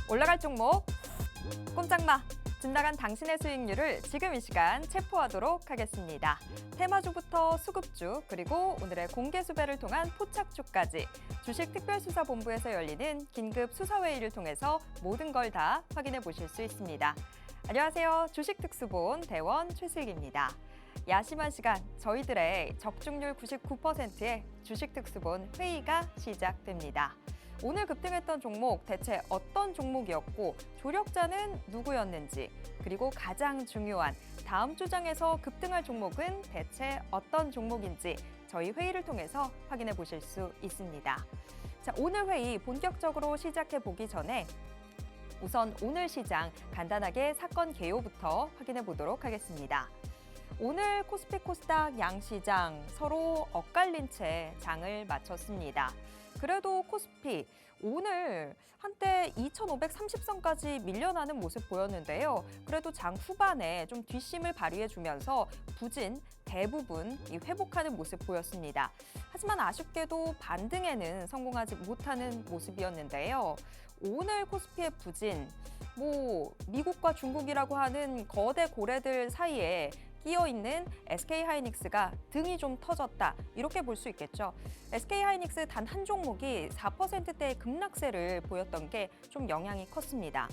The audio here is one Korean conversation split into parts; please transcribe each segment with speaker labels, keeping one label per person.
Speaker 1: 올라갈 종목 꼼짝마. 집 나간 당신의 수익률을 지금 이 시간 체포하도록 하겠습니다. 테마주부터 수급주 그리고 오늘의 공개 수배를 통한 포착주까지 주식특별수사본부에서 열리는 긴급 수사회의를 통해서 모든 걸 다 확인해 보실 수 있습니다. 안녕하세요. 주식특수본 대원 최수익입니다. 야심한 시간 저희들의 적중률 99%의 주식특수본 회의가 시작됩니다. 오늘 급등했던 종목 대체 어떤 종목이었고 조력자는 누구였는지 그리고 가장 중요한 다음 주장에서 급등할 종목은 대체 어떤 종목인지 저희 회의를 통해서 확인해 보실 수 있습니다. 자, 오늘 회의 본격적으로 시작해 보기 전에 우선 오늘 시장 간단하게 사건 개요부터 확인해 보도록 하겠습니다. 오늘 코스피 코스닥 양시장 서로 엇갈린 채 장을 마쳤습니다. 그래도 코스피 오늘 한때 2,530선까지 밀려나는 모습 보였는데요. 그래도 장 후반에 좀 뒷심을 발휘해주면서 부진 대부분 회복하는 모습 보였습니다. 하지만 아쉽게도 반등에는 성공하지 못하는 모습이었는데요. 오늘 코스피의 부진, 미국과 중국이라고 하는 거대 고래들 사이에 끼어있는 SK하이닉스가 등이 좀 터졌다 이렇게 볼 수 있겠죠. SK하이닉스 단 한 종목이 4%대의 급락세를 보였던 게 좀 영향이 컸습니다.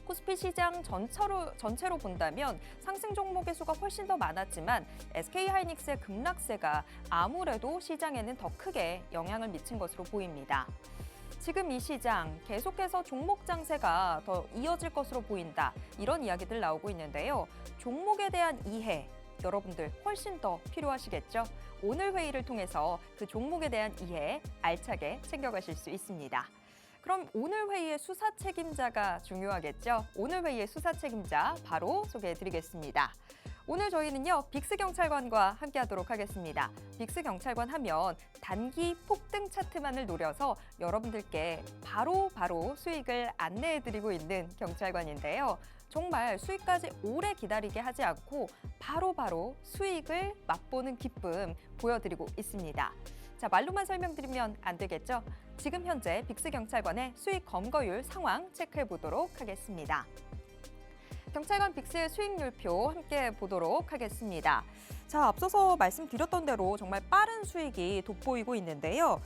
Speaker 1: 코스피 시장 전체로 본다면 상승 종목의 수가 훨씬 더 많았지만 SK하이닉스의 급락세가 아무래도 시장에는 더 크게 영향을 미친 것으로 보입니다. 지금 이 시장 계속해서 종목 장세가 더 이어질 것으로 보인다. 이런 이야기들 나오고 있는데요. 종목에 대한 이해, 여러분들 훨씬 더 필요하시겠죠? 오늘 회의를 통해서 그 종목에 대한 이해 알차게 챙겨가실 수 있습니다. 그럼 오늘 회의의 수사 책임자가 중요하겠죠? 오늘 회의의 수사 책임자 바로 소개해드리겠습니다. 오늘 저희는요 빅스경찰관과 함께하도록 하겠습니다. 빅스경찰관 하면 단기 폭등 차트만을 노려서 여러분들께 바로 수익을 안내해드리고 있는 경찰관인데요. 정말 수익까지 오래 기다리게 하지 않고 바로 수익을 맛보는 기쁨 보여드리고 있습니다. 자, 말로만 설명드리면 안 되겠죠? 지금 현재 빅스경찰관의 수익 검거율 상황 체크해 보도록 하겠습니다. 경찰관 빅스의 수익률표 함께 보도록 하겠습니다. 자, 앞서서 말씀드렸던 대로 정말 빠른 수익이 돋보이고 있는데요.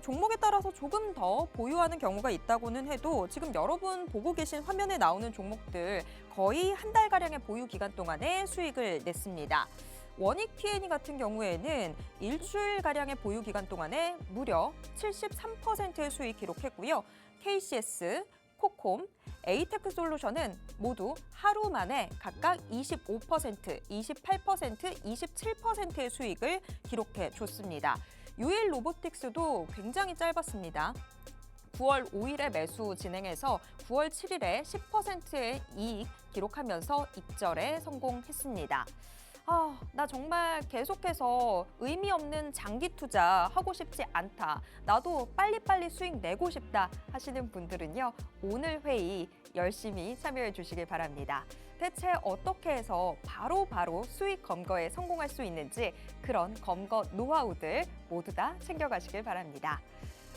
Speaker 1: 종목에 따라서 조금 더 보유하는 경우가 있다고는 해도 지금 여러분 보고 계신 화면에 나오는 종목들 거의 한 달가량의 보유 기간 동안에 수익을 냈습니다. 원익 T&E 같은 경우에는 일주일가량의 보유 기간 동안에 무려 73%의 수익 기록했고요. KCS, 코콤, 에이테크솔루션은 모두 하루 만에 각각 25%, 28%, 27%의 수익을 기록해 줬습니다. 유일 로보틱스도 굉장히 짧았습니다. 9월 5일에 매수 진행해서 9월 7일에 10%의 이익 기록하면서 입절에 성공했습니다. 나 정말 계속해서 의미 없는 장기 투자 하고 싶지 않다. 나도 빨리빨리 수익 내고 싶다 하시는 분들은요. 오늘 회의 열심히 참여해 주시길 바랍니다. 대체 어떻게 해서 바로 수익 검거에 성공할 수 있는지 그런 검거 노하우들 모두 다 챙겨가시길 바랍니다.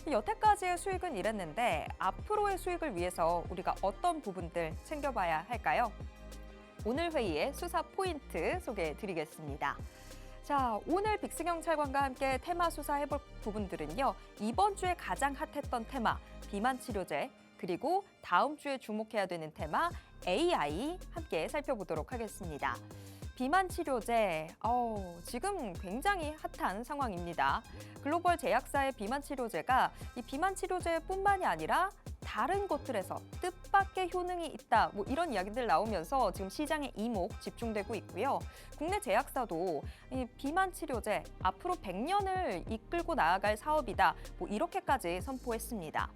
Speaker 1: 여태까지의 수익은 이랬는데 앞으로의 수익을 위해서 우리가 어떤 부분들 챙겨봐야 할까요? 오늘 회의의 수사 포인트 소개해드리겠습니다. 자, 오늘 빅스경찰관과 함께 테마 수사해볼 부분들은요. 이번 주에 가장 핫했던 테마 비만 치료제 그리고 다음 주에 주목해야 되는 테마 AI 함께 살펴보도록 하겠습니다. 비만 치료제, 지금 굉장히 핫한 상황입니다. 글로벌 제약사의 비만 치료제가 이 비만 치료제뿐만이 아니라 다른 것들에서 뜻밖의 효능이 있다. 이런 이야기들 나오면서 지금 시장에 이목 집중되고 있고요. 국내 제약사도 이 비만 치료제 앞으로 100년을 이끌고 나아갈 사업이다. 이렇게까지 선포했습니다.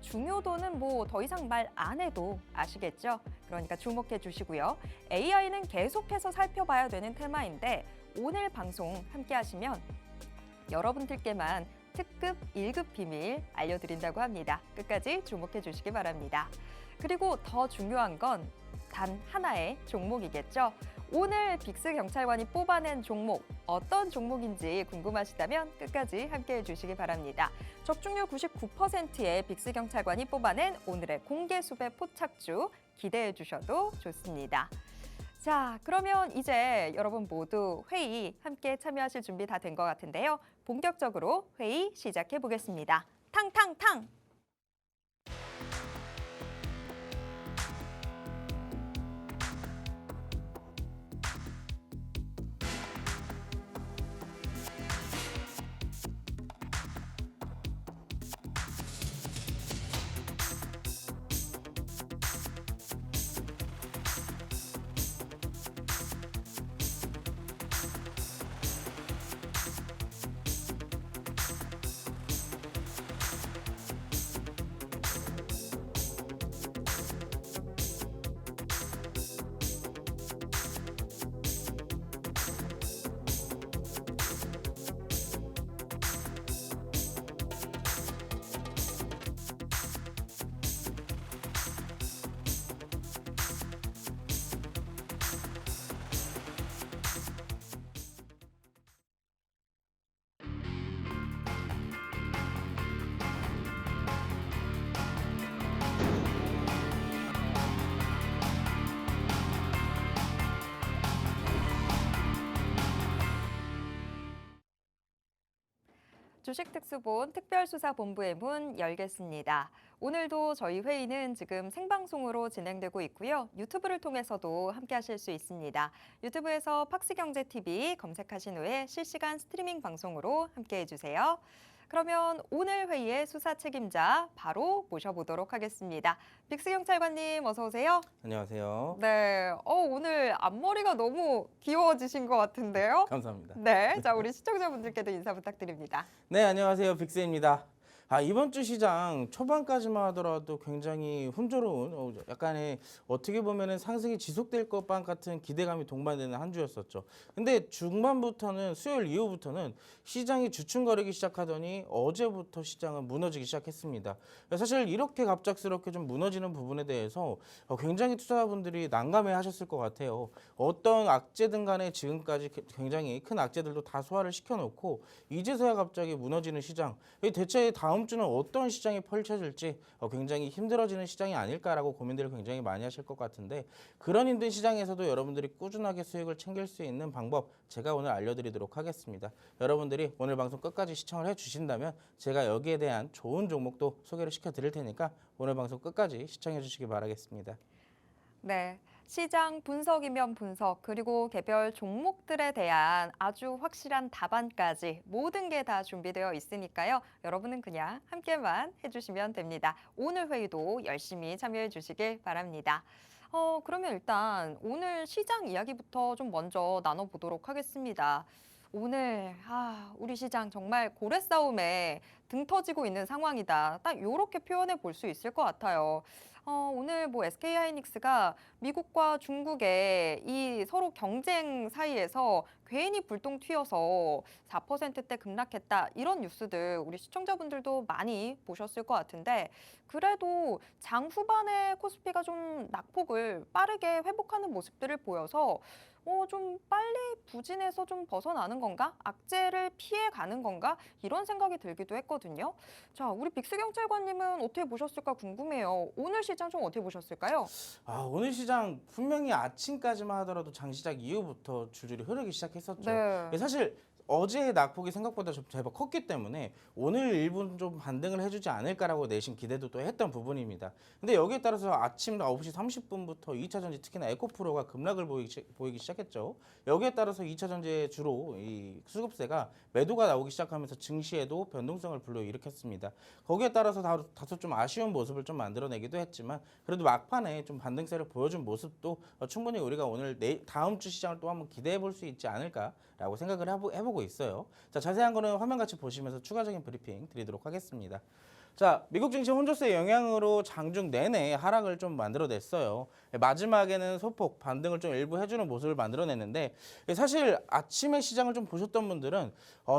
Speaker 1: 중요도는 더 이상 말 안 해도 아시겠죠? 그러니까 주목해 주시고요. AI는 계속해서 살펴봐야 되는 테마인데 오늘 방송 함께 하시면 여러분들께만 특급 1급 비밀 알려드린다고 합니다. 끝까지 주목해 주시기 바랍니다. 그리고 더 중요한 건 단 하나의 종목이겠죠. 오늘 빅스 경찰관이 뽑아낸 종목, 어떤 종목인지 궁금하시다면 끝까지 함께해 주시기 바랍니다. 적중률 99%의 빅스 경찰관이 뽑아낸 오늘의 공개 수배 포착주 기대해 주셔도 좋습니다. 자, 그러면 이제 여러분 모두 회의 함께 참여하실 준비 다 된 것 같은데요. 본격적으로 회의 시작해 보겠습니다. 탕탕탕! 주식특수본 특별수사본부의 문 열겠습니다. 오늘도 저희 회의는 지금 생방송으로 진행되고 있고요. 유튜브를 통해서도 함께 하실 수 있습니다. 유튜브에서 팍스경제TV 검색하신 후에 실시간 스트리밍 방송으로 함께 해주세요. 그러면 오늘 회의의 수사 책임자 바로 모셔보도록 하겠습니다. 빅스 경찰관님 어서 오세요.
Speaker 2: 안녕하세요.
Speaker 1: 네, 오늘 앞머리가 너무 귀여워지신 것 같은데요.
Speaker 2: 감사합니다.
Speaker 1: 네, 자 우리 시청자분들께도 인사 부탁드립니다.
Speaker 2: 네, 안녕하세요. 빅스입니다. 이번 주 시장 초반까지만 하더라도 굉장히 훈조로운 약간의 어떻게 보면은 상승이 지속될 것 같은 기대감이 동반되는 한 주였었죠. 근데 중반부터는 수요일 이후부터는 시장이 주춤거리기 시작하더니 어제부터 시장은 무너지기 시작했습니다. 사실 이렇게 갑작스럽게 좀 무너지는 부분에 대해서 굉장히 투자자분들이 난감해 하셨을 것 같아요. 어떤 악재든 간에 지금까지 굉장히 큰 악재들도 다 소화를 시켜놓고 이제서야 갑자기 무너지는 시장. 대체 다음 주는 어떤 시장이 펼쳐질지 굉장히 힘들어지는 시장이 아닐까라고 고민들을 굉장히 많이 하실 것 같은데 그런 힘든 시장에서도 여러분들이 꾸준하게 수익을 챙길 수 있는 방법 제가 오늘 알려드리도록 하겠습니다. 여러분들이 오늘 방송 끝까지 시청을 해주신다면 제가 여기에 대한 좋은 종목도 소개를 시켜드릴 테니까 오늘 방송 끝까지 시청해 주시기 바라겠습니다.
Speaker 1: 네, 시장 분석이면 분석, 그리고 개별 종목들에 대한 아주 확실한 답안까지 모든 게 다 준비되어 있으니까요. 여러분은 그냥 함께만 해주시면 됩니다. 오늘 회의도 열심히 참여해 주시길 바랍니다. 그러면 일단 오늘 시장 이야기부터 좀 먼저 나눠보도록 하겠습니다. 오늘 우리 시장 정말 고래 싸움에 등 터지고 있는 상황이다. 딱 이렇게 표현해 볼 수 있을 것 같아요. 오늘 뭐 SK하이닉스가 미국과 중국의 이 서로 경쟁 사이에서 괜히 불똥 튀어서 4%대 급락했다. 이런 뉴스들 우리 시청자분들도 많이 보셨을 것 같은데 그래도 장 후반에 코스피가 좀 낙폭을 빠르게 회복하는 모습들을 보여서 좀 빨리 부진에서 좀 벗어나는 건가? 악재를 피해 가는 건가? 이런 생각이 들기도 했거든요. 자, 우리 빅스 경찰관님은 어떻게 보셨을까 궁금해요. 오늘 시장 좀 어떻게 보셨을까요?
Speaker 2: 오늘 시장 분명히 아침까지만 하더라도 장 시작 이후부터 줄줄이 흐르기 시작했었죠.
Speaker 1: 네.
Speaker 2: 사실 어제의 낙폭이 생각보다 좀 제법 컸기 때문에 오늘 일부는 좀 반등을 해주지 않을까라고 내심 기대도 또 했던 부분입니다. 근데 여기에 따라서 아침 9시 30분부터 2차 전지 특히나 에코프로가 급락을 보이기 시작했죠. 여기에 따라서 2차 전지에 주로 이 수급세가 매도가 나오기 시작하면서 증시에도 변동성을 불러일으켰습니다. 거기에 따라서 다소 좀 아쉬운 모습을 좀 만들어내기도 했지만 그래도 막판에 좀 반등세를 보여준 모습도 충분히 우리가 오늘 다음 주 시장을 또 한번 기대해 볼 수 있지 않을까라고 생각을 해보고 있어요. 자, 자세한 거는 화면 같이 보시면서 추가적인 브리핑 드리도록 하겠습니다. 자, 미국 증시 혼조세 영향으로 장중 내내 하락을 좀 만들어냈어요. 마지막에는 소폭 반등을 좀 일부 해주는 모습을 만들어냈는데 사실 아침에 시장을 좀 보셨던 분들은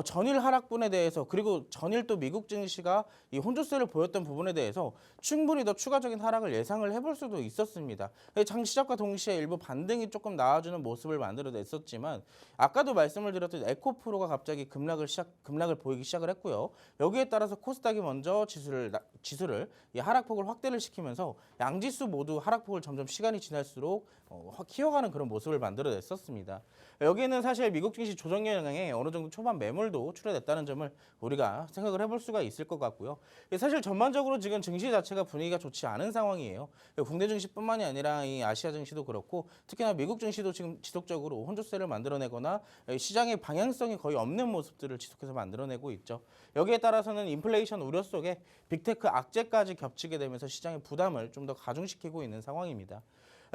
Speaker 2: 전일 하락분에 대해서 그리고 전일 또 미국 증시가 이 혼조세를 보였던 부분에 대해서 충분히 더 추가적인 하락을 예상을 해볼 수도 있었습니다. 장 시작과 동시에 일부 반등이 조금 나와주는 모습을 만들어냈었지만 아까도 말씀을 드렸듯 에코프로가 갑자기 급락을 보이기 시작을 했고요. 여기에 따라서 코스닥이 먼저 지수를 이 하락폭을 확대를 시키면서 양지수 모두 하락폭을 점점 시간이 지날수록 키워가는 그런 모습을 만들어냈었습니다. 여기에는 사실 미국 증시 조정 영향에 어느 정도 초반 매물도 출현했다는 점을 우리가 생각을 해볼 수가 있을 것 같고요. 사실 전반적으로 지금 증시 자체가 분위기가 좋지 않은 상황이에요. 국내 증시뿐만이 아니라 이 아시아 증시도 그렇고 특히나 미국 증시도 지금 지속적으로 혼조세를 만들어내거나 시장의 방향성이 거의 없는 모습들을 지속해서 만들어내고 있죠. 여기에 따라서는 인플레이션 우려 속에 빅테크 악재까지 겹치게 되면서 시장의 부담을 좀 더 가중시키고 있는 상황입니다.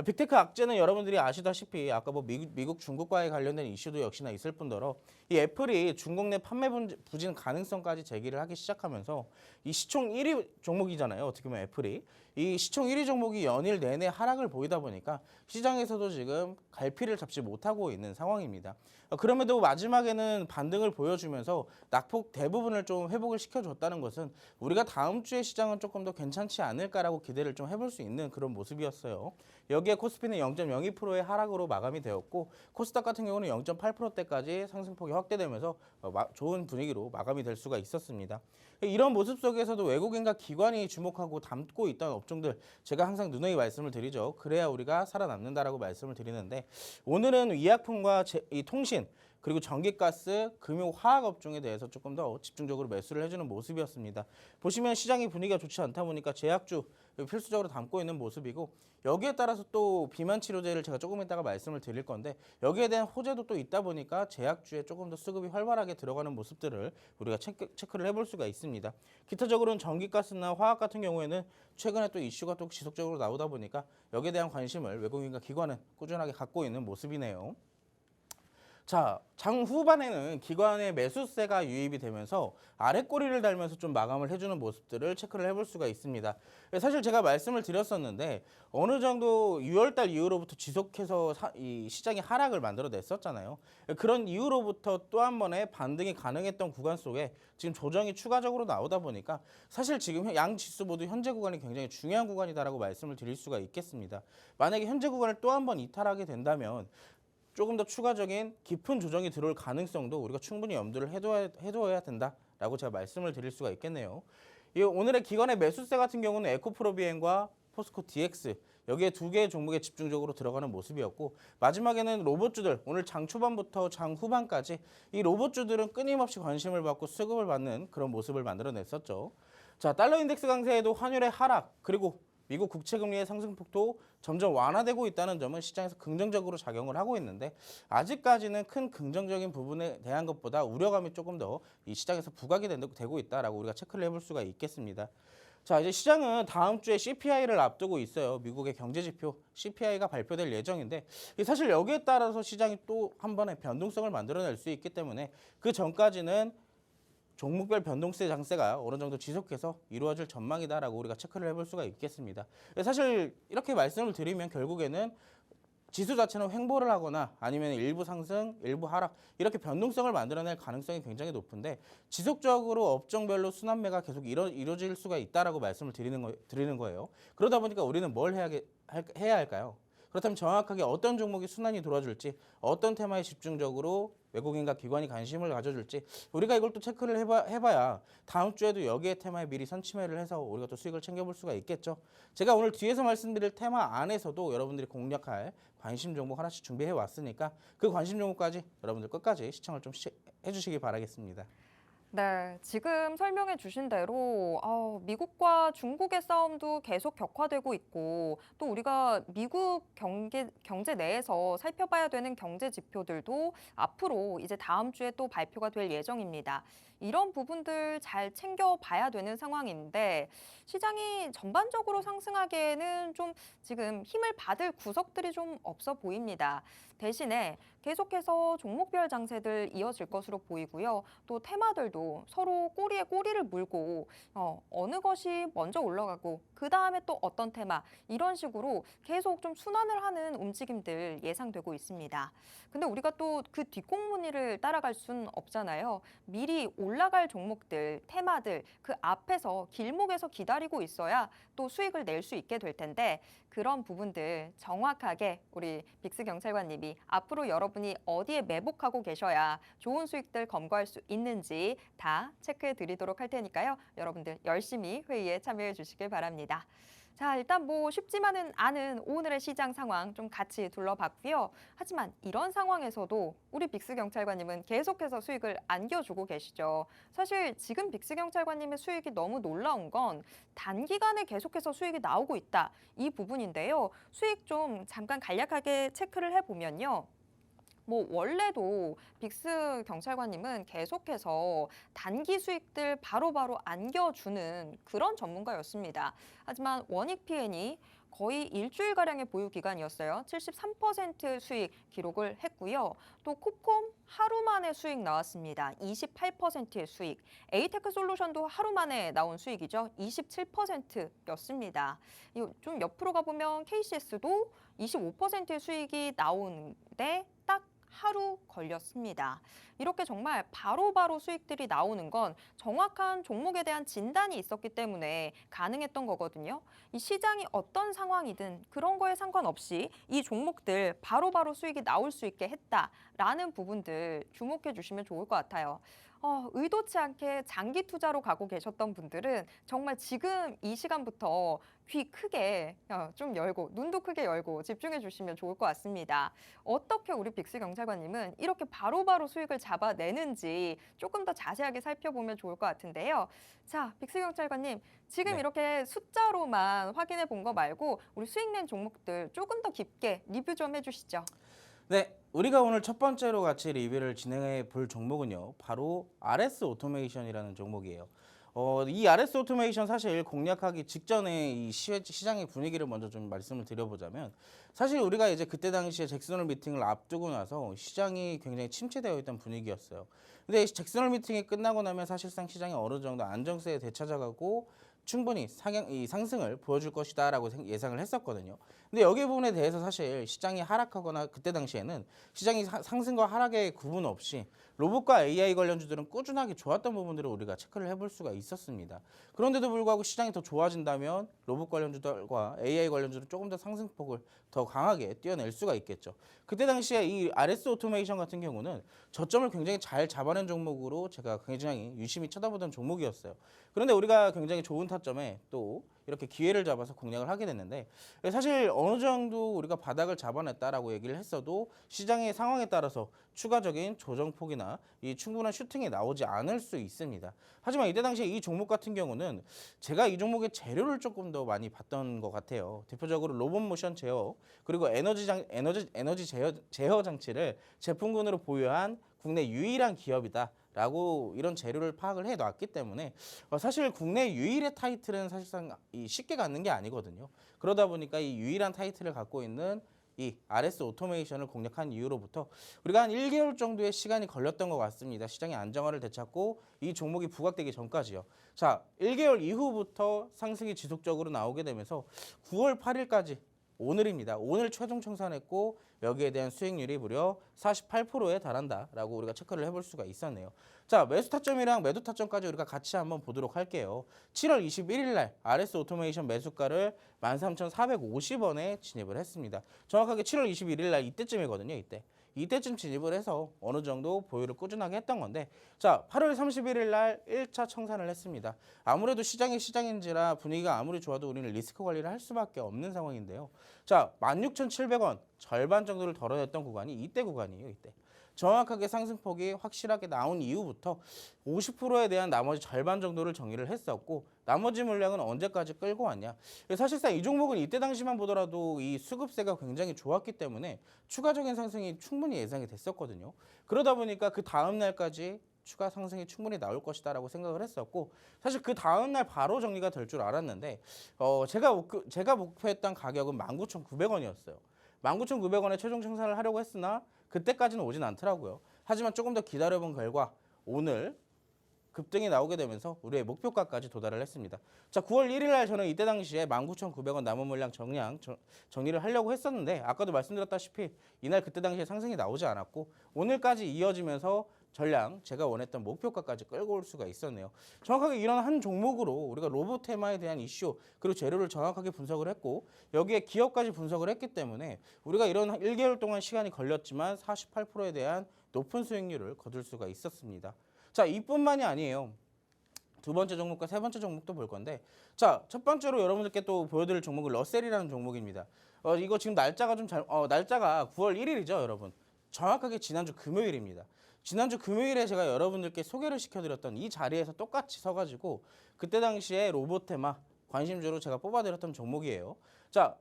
Speaker 2: 빅테크 악재는 여러분들이 아시다시피 아까 뭐 미국 중국과의 관련된 이슈도 역시나 있을 뿐더러 이 애플이 중국 내 판매 부진 가능성까지 제기를 하기 시작하면서 이 시총 1위 종목이잖아요. 어떻게 보면 애플이 이 시총 1위 종목이 연일 내내 하락을 보이다 보니까 시장에서도 지금 갈피를 잡지 못하고 있는 상황입니다. 그럼에도 마지막에는 반등을 보여주면서 낙폭 대부분을 좀 회복을 시켜줬다는 것은 우리가 다음 주에 시장은 조금 더 괜찮지 않을까라고 기대를 좀 해볼 수 있는 그런 모습이었어요. 여기에 코스피는 0.02%의 하락으로 마감이 되었고 코스닥 같은 경우는 0.8%대까지 상승폭이 확대되면서 좋은 분위기로 마감이 될 수가 있었습니다. 이런 모습 속에서도 외국인과 기관이 주목하고 담고 있던 업종들 제가 항상 누누이 말씀을 드리죠. 그래야 우리가 살아남는다라고 말씀을 드리는데 오늘은 의약품과 이 통신 그리고 전기가스, 금융, 화학 업종에 대해서 조금 더 집중적으로 매수를 해주는 모습이었습니다. 보시면 시장의 분위기가 좋지 않다 보니까 제약주 필수적으로 담고 있는 모습이고 여기에 따라서 또 비만 치료제를 제가 조금 이따가 말씀을 드릴 건데 여기에 대한 호재도 또 있다 보니까 제약주에 조금 더 수급이 활발하게 들어가는 모습들을 우리가 체크를 해볼 수가 있습니다. 기타적으로는 전기가스나 화학 같은 경우에는 최근에 또 이슈가 또 지속적으로 나오다 보니까 여기에 대한 관심을 외국인과 기관은 꾸준하게 갖고 있는 모습이네요. 자, 장 후반에는 기관의 매수세가 유입이 되면서 아래 꼬리를 달면서 좀 마감을 해주는 모습들을 체크를 해볼 수가 있습니다. 사실 제가 말씀을 드렸었는데 어느 정도 6월달 이후로부터 지속해서 이 시장이 하락을 만들어냈었잖아요. 그런 이후로부터 또 한 번의 반등이 가능했던 구간 속에 지금 조정이 추가적으로 나오다 보니까 사실 지금 양 지수 모두 현재 구간이 굉장히 중요한 구간이다라고 말씀을 드릴 수가 있겠습니다. 만약에 현재 구간을 또 한 번 이탈하게 된다면 조금 더 추가적인 깊은 조정이 들어올 가능성도 우리가 충분히 염두를 해둬야 된다라고 제가 말씀을 드릴 수가 있겠네요. 이 오늘의 기관의 매수세 같은 경우는 에코프로비엔과 포스코 DX 여기에 두 개의 종목에 집중적으로 들어가는 모습이었고 마지막에는 로봇주들 오늘 장 초반부터 장 후반까지 이 로봇주들은 끊임없이 관심을 받고 수급을 받는 그런 모습을 만들어냈었죠. 자, 달러 인덱스 강세에도 환율의 하락 그리고 미국 국채금리의 상승폭도 점점 완화되고 있다는 점은 시장에서 긍정적으로 작용을 하고 있는데 아직까지는 큰 긍정적인 부분에 대한 것보다 우려감이 조금 더 이 시장에서 부각이 되고 있다라고 우리가 체크를 해볼 수가 있겠습니다. 자, 이제 시장은 다음 주에 CPI를 앞두고 있어요. 미국의 경제지표 CPI가 발표될 예정인데 사실 여기에 따라서 시장이 또 한 번의 변동성을 만들어낼 수 있기 때문에 그 전까지는 종목별 변동세 장세가 어느 정도 지속해서 이루어질 전망이다라고 우리가 체크를 해볼 수가 있겠습니다. 사실 이렇게 말씀을 드리면 결국에는 지수 자체는 횡보를 하거나 아니면 일부 상승, 일부 하락 이렇게 변동성을 만들어낼 가능성이 굉장히 높은데 지속적으로 업종별로 순환매가 계속 이루어질 수가 있다라고 말씀을 드리는 거예요. 그러다 보니까 우리는 뭘 해야 할까요? 그렇다면 정확하게 어떤 종목이 순환이 돌아줄지 어떤 테마에 집중적으로 외국인과 기관이 관심을 가져줄지 우리가 이걸 또 체크를 해봐야 다음 주에도 여기에 테마에 미리 선침해를 해서 우리가 또 수익을 챙겨볼 수가 있겠죠. 제가 오늘 뒤에서 말씀드릴 테마 안에서도 여러분들이 공략할 관심 종목 하나씩 준비해 왔으니까 그 관심 종목까지 여러분들 끝까지 시청을 좀 해주시기 바라겠습니다.
Speaker 1: 네, 지금 설명해 주신 대로 미국과 중국의 싸움도 계속 격화되고 있고 또 우리가 미국 경제 내에서 살펴봐야 되는 경제 지표들도 앞으로 이제 다음 주에 또 발표가 될 예정입니다. 이런 부분들 잘 챙겨봐야 되는 상황인데 시장이 전반적으로 상승하기에는 좀 지금 힘을 받을 구석들이 좀 없어 보입니다. 대신에 계속해서 종목별 장세들 이어질 것으로 보이고요. 또 테마들도 서로 꼬리에 꼬리를 물고 어느 것이 먼저 올라가고 그 다음에 또 어떤 테마 이런 식으로 계속 좀 순환을 하는 움직임들 예상되고 있습니다. 근데 우리가 또 그 뒷공무니를 따라갈 수는 없잖아요. 미리 올라갈 종목들, 테마들 그 앞에서 길목에서 기다리고 있어야 또 수익을 낼 수 있게 될 텐데 그런 부분들 정확하게 우리 빅스 경찰관님이 앞으로 여러분이 어디에 매복하고 계셔야 좋은 수익들 검거할 수 있는지 다 체크해 드리도록 할 테니까요. 여러분들 열심히 회의에 참여해 주시길 바랍니다. 자, 일단 뭐 쉽지만은 않은 오늘의 시장 상황 좀 같이 둘러봤고요. 하지만 이런 상황에서도 우리 빅스 경찰관님은 계속해서 수익을 안겨주고 계시죠. 사실 지금 빅스 경찰관님의 수익이 너무 놀라운 건 단기간에 계속해서 수익이 나오고 있다. 이 부분인데요. 수익 좀 잠깐 간략하게 체크를 해보면요. 뭐 원래도 빅스 경찰관님은 계속해서 단기 수익들 바로바로 안겨주는 그런 전문가였습니다. 하지만 원익PN이 거의 일주일가량의 보유 기간이었어요. 73% 수익 기록을 했고요. 또 코콤 하루 만에 수익 나왔습니다. 28%의 수익. 에이테크 솔루션도 하루 만에 나온 수익이죠. 27%였습니다. 좀 옆으로 가보면 KCS도 25%의 수익이 나오는데 딱 하루 걸렸습니다. 이렇게 정말 바로바로 수익들이 나오는 건 정확한 종목에 대한 진단이 있었기 때문에 가능했던 거거든요. 이 시장이 어떤 상황이든 그런 거에 상관없이 이 종목들 바로바로 수익이 나올 수 있게 했다라는 부분들 주목해 주시면 좋을 것 같아요. 의도치 않게 장기 투자로 가고 계셨던 분들은 정말 지금 이 시간부터 귀 크게 좀 열고 눈도 크게 열고 집중해 주시면 좋을 것 같습니다. 어떻게 우리 빅스 경찰관님은 이렇게 바로바로 수익을 잡아내는지 조금 더 자세하게 살펴보면 좋을 것 같은데요. 자, 빅스 경찰관님 지금
Speaker 2: 네.
Speaker 1: 이렇게 숫자로만 확인해 본 거 말고 우리 수익 낸 종목들 조금 더 깊게 리뷰 좀 해주시죠.
Speaker 2: 네, 우리가 오늘 첫 번째로 같이 리뷰를 진행해 볼 종목은요, 바로 RS 오토메이션이라는 종목이에요. 이 RS 오토메이션 사실 공략하기 직전에 이 시장의 분위기를 먼저 좀 말씀을 드려보자면, 사실 우리가 이제 그때 당시에 잭슨홀 미팅을 앞두고 나서 시장이 굉장히 침체되어 있던 분위기였어요. 근데 잭슨홀 미팅이 끝나고 나면 사실상 시장이 어느 정도 안정세에 되찾아가고 충분히 상승을 보여줄 것이다라고 예상을 했었거든요. 근데 여기 부분에 대해서 사실 시장이 하락하거나 그때 당시에는 시장이 상승과 하락의 구분 없이 로봇과 AI 관련주들은 꾸준하게 좋았던 부분들을 우리가 체크를 해볼 수가 있었습니다. 그런데도 불구하고 시장이 더 좋아진다면 로봇 관련주들과 AI 관련주들은 조금 더 상승폭을 더 강하게 띄어낼 수가 있겠죠. 그때 당시에 이 RS 오토메이션 같은 경우는 저점을 굉장히 잘 잡아낸 종목으로 제가 굉장히 유심히 쳐다보던 종목이었어요. 그런데 우리가 굉장히 좋은 타점에 또 이렇게 기회를 잡아서 공략을 하게 됐는데, 사실 어느 정도 우리가 바닥을 잡아냈다라고 얘기를 했어도 시장의 상황에 따라서 추가적인 조정폭이나 이 충분한 슈팅이 나오지 않을 수 있습니다. 하지만 이때 당시에 이 종목 같은 경우는 제가 이 종목의 재료를 조금 더 많이 봤던 것 같아요. 대표적으로 로봇 모션 제어, 그리고 에너지 제어 장치를 제품군으로 보유한 국내 유일한 기업이다. 라고 이런 재료를 파악을 해놨기 때문에 사실 국내 유일의 타이틀은 사실상 쉽게 갖는 게 아니거든요. 그러다 보니까 이 유일한 타이틀을 갖고 있는 이 RS 오토메이션을 공략한 이후로부터 우리가 한 1개월 정도의 시간이 걸렸던 것 같습니다. 시장의 안정화를 되찾고 이 종목이 부각되기 전까지요. 자, 1개월 이후부터 상승이 지속적으로 나오게 되면서 9월 8일까지 오늘입니다. 오늘 최종 청산했고 여기에 대한 수익률이 무려 48%에 달한다라고 우리가 체크를 해볼 수가 있었네요. 자, 매수 타점이랑 매도 타점까지 우리가 같이 한번 보도록 할게요. 7월 21일 날 RS 오토메이션 매수가를 13,450원에 진입을 했습니다. 정확하게 7월 21일 날 이때쯤이거든요. 이때쯤 진입을 해서 어느 정도 보유를 꾸준하게 했던 건데, 자, 8월 31일 날 1차 청산을 했습니다. 아무래도 시장이 시장인지라 분위기가 아무리 좋아도 우리는 리스크 관리를 할 수밖에 없는 상황인데요. 자, 16,700원 절반 정도를 덜어냈던 구간이 이때 구간이에요. 이때. 정확하게 상승폭이 확실하게 나온 이후부터 50%에 대한 나머지 절반 정도를 정리를 했었고, 나머지 물량은 언제까지 끌고 왔냐. 사실상 이 종목은 이때 당시만 보더라도 이 수급세가 굉장히 좋았기 때문에 추가적인 상승이 충분히 예상이 됐었거든요. 그러다 보니까 그 다음 날까지 추가 상승이 충분히 나올 것이다라고 생각을 했었고, 사실 그 다음 날 바로 정리가 될 줄 알았는데 제가 목표했던 가격은 19,900원이었어요. 19,900원에 최종 청산을 하려고 했으나 그때까지는 오진 않더라고요. 하지만 조금 더 기다려본 결과 오늘 급등이 나오게 되면서 우리의 목표가까지 도달을 했습니다. 자, 9월 1일 날 저는 이때 당시에 19,900원 남은 물량 정리를 하려고 했었는데 아까도 말씀드렸다시피 이날 그때 당시에 상승이 나오지 않았고 오늘까지 이어지면서 전량 제가 원했던 목표가까지 끌고 올 수가 있었네요. 정확하게 이런 한 종목으로 우리가 로봇 테마에 대한 이슈 그리고 재료를 정확하게 분석을 했고 여기에 기업까지 분석을 했기 때문에 우리가 이런 1개월 동안 시간이 걸렸지만 48%에 대한 높은 수익률을 거둘 수가 있었습니다. 자, 이뿐만이 아니에요. 두 번째 종목과 세 번째 종목도 볼 건데 자, 첫 번째로 여러분들께 또 보여드릴 종목은 러셀이라는 종목입니다. 이거 지금 날짜가 날짜가 9월 1일이죠, 여러분. 정확하게 지난주 금요일입니다. 지난주 금요일에 제가 여러분들께 소개를 시켜드렸던 이 자리에서 똑같이 서가지고 그때 당시에 로봇테마 관심주로 제가 뽑아드렸던 종목이에요. 자,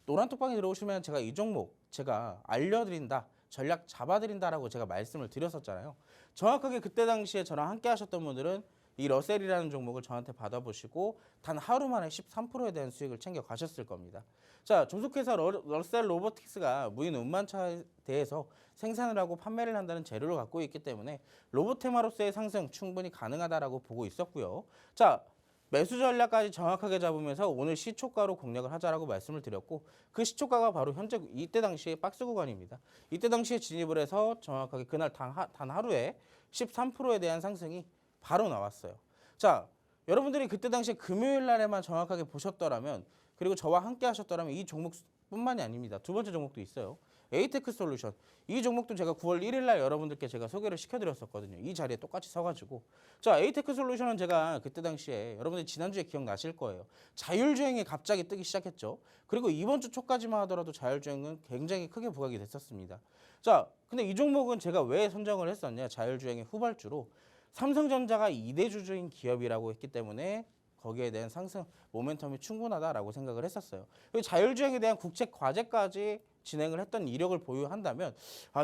Speaker 2: 노란 톡방에 들어오시면 제가 이 종목 제가 알려드린다, 전략 잡아드린다라고 제가 말씀을 드렸었잖아요. 정확하게 그때 당시에 저랑 함께 하셨던 분들은 이 러셀이라는 종목을 저한테 받아보시고 단 하루 만에 13%에 대한 수익을 챙겨 가셨을 겁니다. 자, 종속회사 러셀 로보틱스가 무인 운반차에 대해서 생산을 하고 판매를 한다는 재료를 갖고 있기 때문에 로봇 테마로서의 상승 충분히 가능하다라고 보고 있었고요. 자, 매수 전략까지 정확하게 잡으면서 오늘 시초가로 공략을 하자라고 말씀을 드렸고 그 시초가가 바로 현재 이때 당시의 박스 구간입니다. 이때 당시에 진입을 해서 정확하게 그날 단 하루에 13%에 대한 상승이 바로 나왔어요. 자, 여러분들이 그때 당시에 금요일 날에만 정확하게 보셨더라면 그리고 저와 함께 하셨더라면 이 종목뿐만이 아닙니다. 두 번째 종목도 있어요. 에이테크 솔루션. 이 종목도 제가 9월 1일 날 여러분들께 제가 소개를 시켜드렸었거든요. 이 자리에 똑같이 서가지고. 자, 에이테크 솔루션은 제가 그때 당시에 여러분들이 지난주에 기억나실 거예요. 자율주행이 갑자기 뜨기 시작했죠. 그리고 이번 주 초까지만 하더라도 자율주행은 굉장히 크게 부각이 됐었습니다. 자, 근데 이 종목은 제가 왜 선정을 했었냐. 자율주행의 후발주로 삼성전자가 2대 주주인 기업이라고 했기 때문에 거기에 대한 상승 모멘텀이 충분하다라고 생각을 했었어요. 그리고 자율주행에 대한 국책 과제까지 진행을 했던 이력을 보유한다면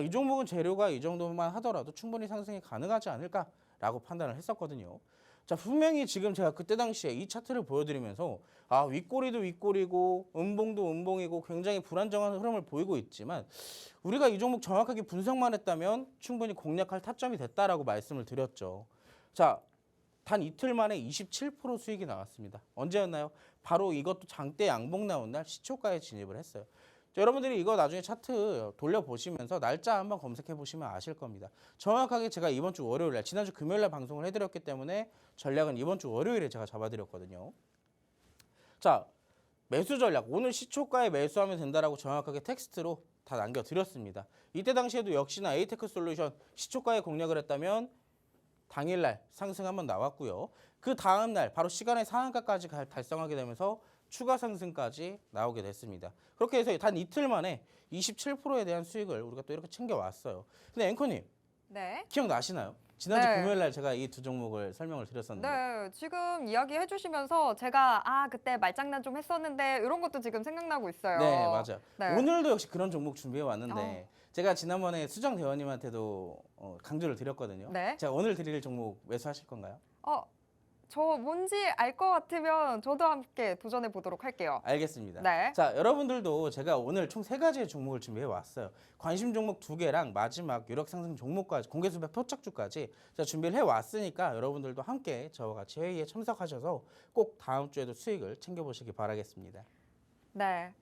Speaker 2: 이 종목은 재료가 이 정도만 하더라도 충분히 상승이 가능하지 않을까라고 판단을 했었거든요. 자, 분명히 지금 제가 그때 당시에 이 차트를 보여드리면서 윗꼬리도 윗꼬리고 음봉도 음봉이고 굉장히 불안정한 흐름을 보이고 있지만 우리가 이 종목 정확하게 분석만 했다면 충분히 공략할 타점이 됐다라고 말씀을 드렸죠. 자, 단 이틀 만에 27% 수익이 나왔습니다. 언제였나요? 바로 이것도 장대 양봉 나온 날 시초가에 진입을 했어요. 자, 여러분들이 이거 나중에 차트 돌려보시면서 날짜 한번 검색해 보시면 아실 겁니다. 정확하게 제가 이번 주 월요일 날, 지난주 금요일 날 방송을 해드렸기 때문에 전략은 이번 주 월요일에 제가 잡아드렸거든요. 자, 매수 전략. 오늘 시초가에 매수하면 된다라고 정확하게 텍스트로 다 남겨드렸습니다. 이때 당시에도 역시나 에이테크 솔루션 시초가에 공략을 했다면 당일날 상승 한번 나왔고요. 그 다음날 바로 시간의 상한가까지 달성하게 되면서 추가 상승까지 나오게 됐습니다. 그렇게 해서 단 이틀 만에 27%에 대한 수익을 우리가 또 이렇게 챙겨왔어요. 근데 앵커님,
Speaker 1: 네.
Speaker 2: 기억나시나요? 지난주
Speaker 1: 네.
Speaker 2: 금요일 날 제가 이 두 종목을 설명을 드렸었는데.
Speaker 1: 네, 지금 이야기해 주시면서 제가 그때 말장난 좀 했었는데 이런 것도 지금 생각나고 있어요.
Speaker 2: 네, 맞아요.
Speaker 1: 네.
Speaker 2: 오늘도 역시 그런 종목 준비해 왔는데 제가 지난번에 수정 대원님한테도 강조를 드렸거든요.
Speaker 1: 네.
Speaker 2: 제가 오늘 드릴 종목 매수하실 건가요?
Speaker 1: 저 뭔지 알 것 같으면 저도 함께 도전해 보도록 할게요.
Speaker 2: 알겠습니다.
Speaker 1: 네.
Speaker 2: 자, 여러분들도 제가 오늘 총 3가지의 종목을 준비해 왔어요. 관심 종목 2개랑 마지막 유력 상승 종목까지 공개수배 포착주까지 제가 준비를 해 왔으니까 여러분들도 함께 저와 같이 회의에 참석하셔서 꼭 다음 주에도 수익을 챙겨보시기 바라겠습니다.
Speaker 1: 네.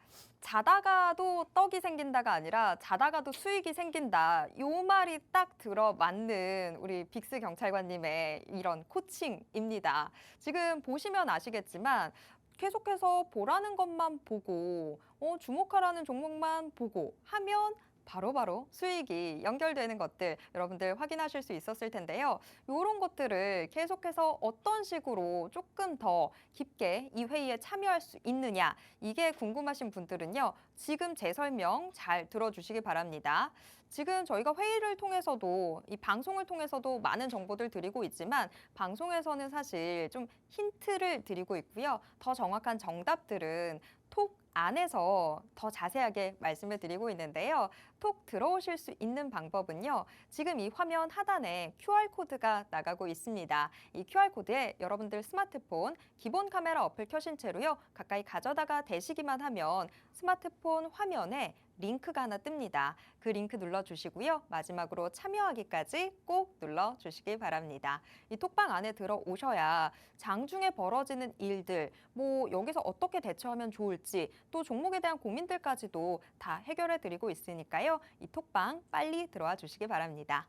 Speaker 1: 자다가도 떡이 생긴다가 아니라 자다가도 수익이 생긴다. 요 말이 딱 들어맞는 우리 빅스 경찰관님의 이런 코칭입니다. 지금 보시면 아시겠지만 계속해서 보라는 것만 보고 주목하라는 종목만 보고 하면 바로바로 수익이 연결되는 것들 여러분들 확인하실 수 있었을 텐데요. 이런 것들을 계속해서 어떤 식으로 조금 더 깊게 이 회의에 참여할 수 있느냐 이게 궁금하신 분들은요. 지금 제 설명 잘 들어주시기 바랍니다. 지금 저희가 회의를 통해서도 이 방송을 통해서도 많은 정보들 드리고 있지만 방송에서는 사실 좀 힌트를 드리고 있고요. 더 정확한 정답들은 톡 안에서 더 자세하게 말씀을 드리고 있는데요. 톡 들어오실 수 있는 방법은요. 지금 이 화면 하단에 QR코드가 나가고 있습니다. 이 QR코드에 여러분들 스마트폰 기본 카메라 어플 켜신 채로요. 가까이 가져다가 대시기만 하면 스마트폰 화면에 링크가 하나 뜹니다. 그 링크 눌러주시고요. 마지막으로 참여하기까지 꼭 눌러주시기 바랍니다. 이 톡방 안에 들어오셔야 장중에 벌어지는 일들, 뭐 여기서 어떻게 대처하면 좋을지, 또 종목에 대한 고민들까지도 다 해결해 드리고 있으니까요. 이 톡방 빨리 들어와 주시기 바랍니다.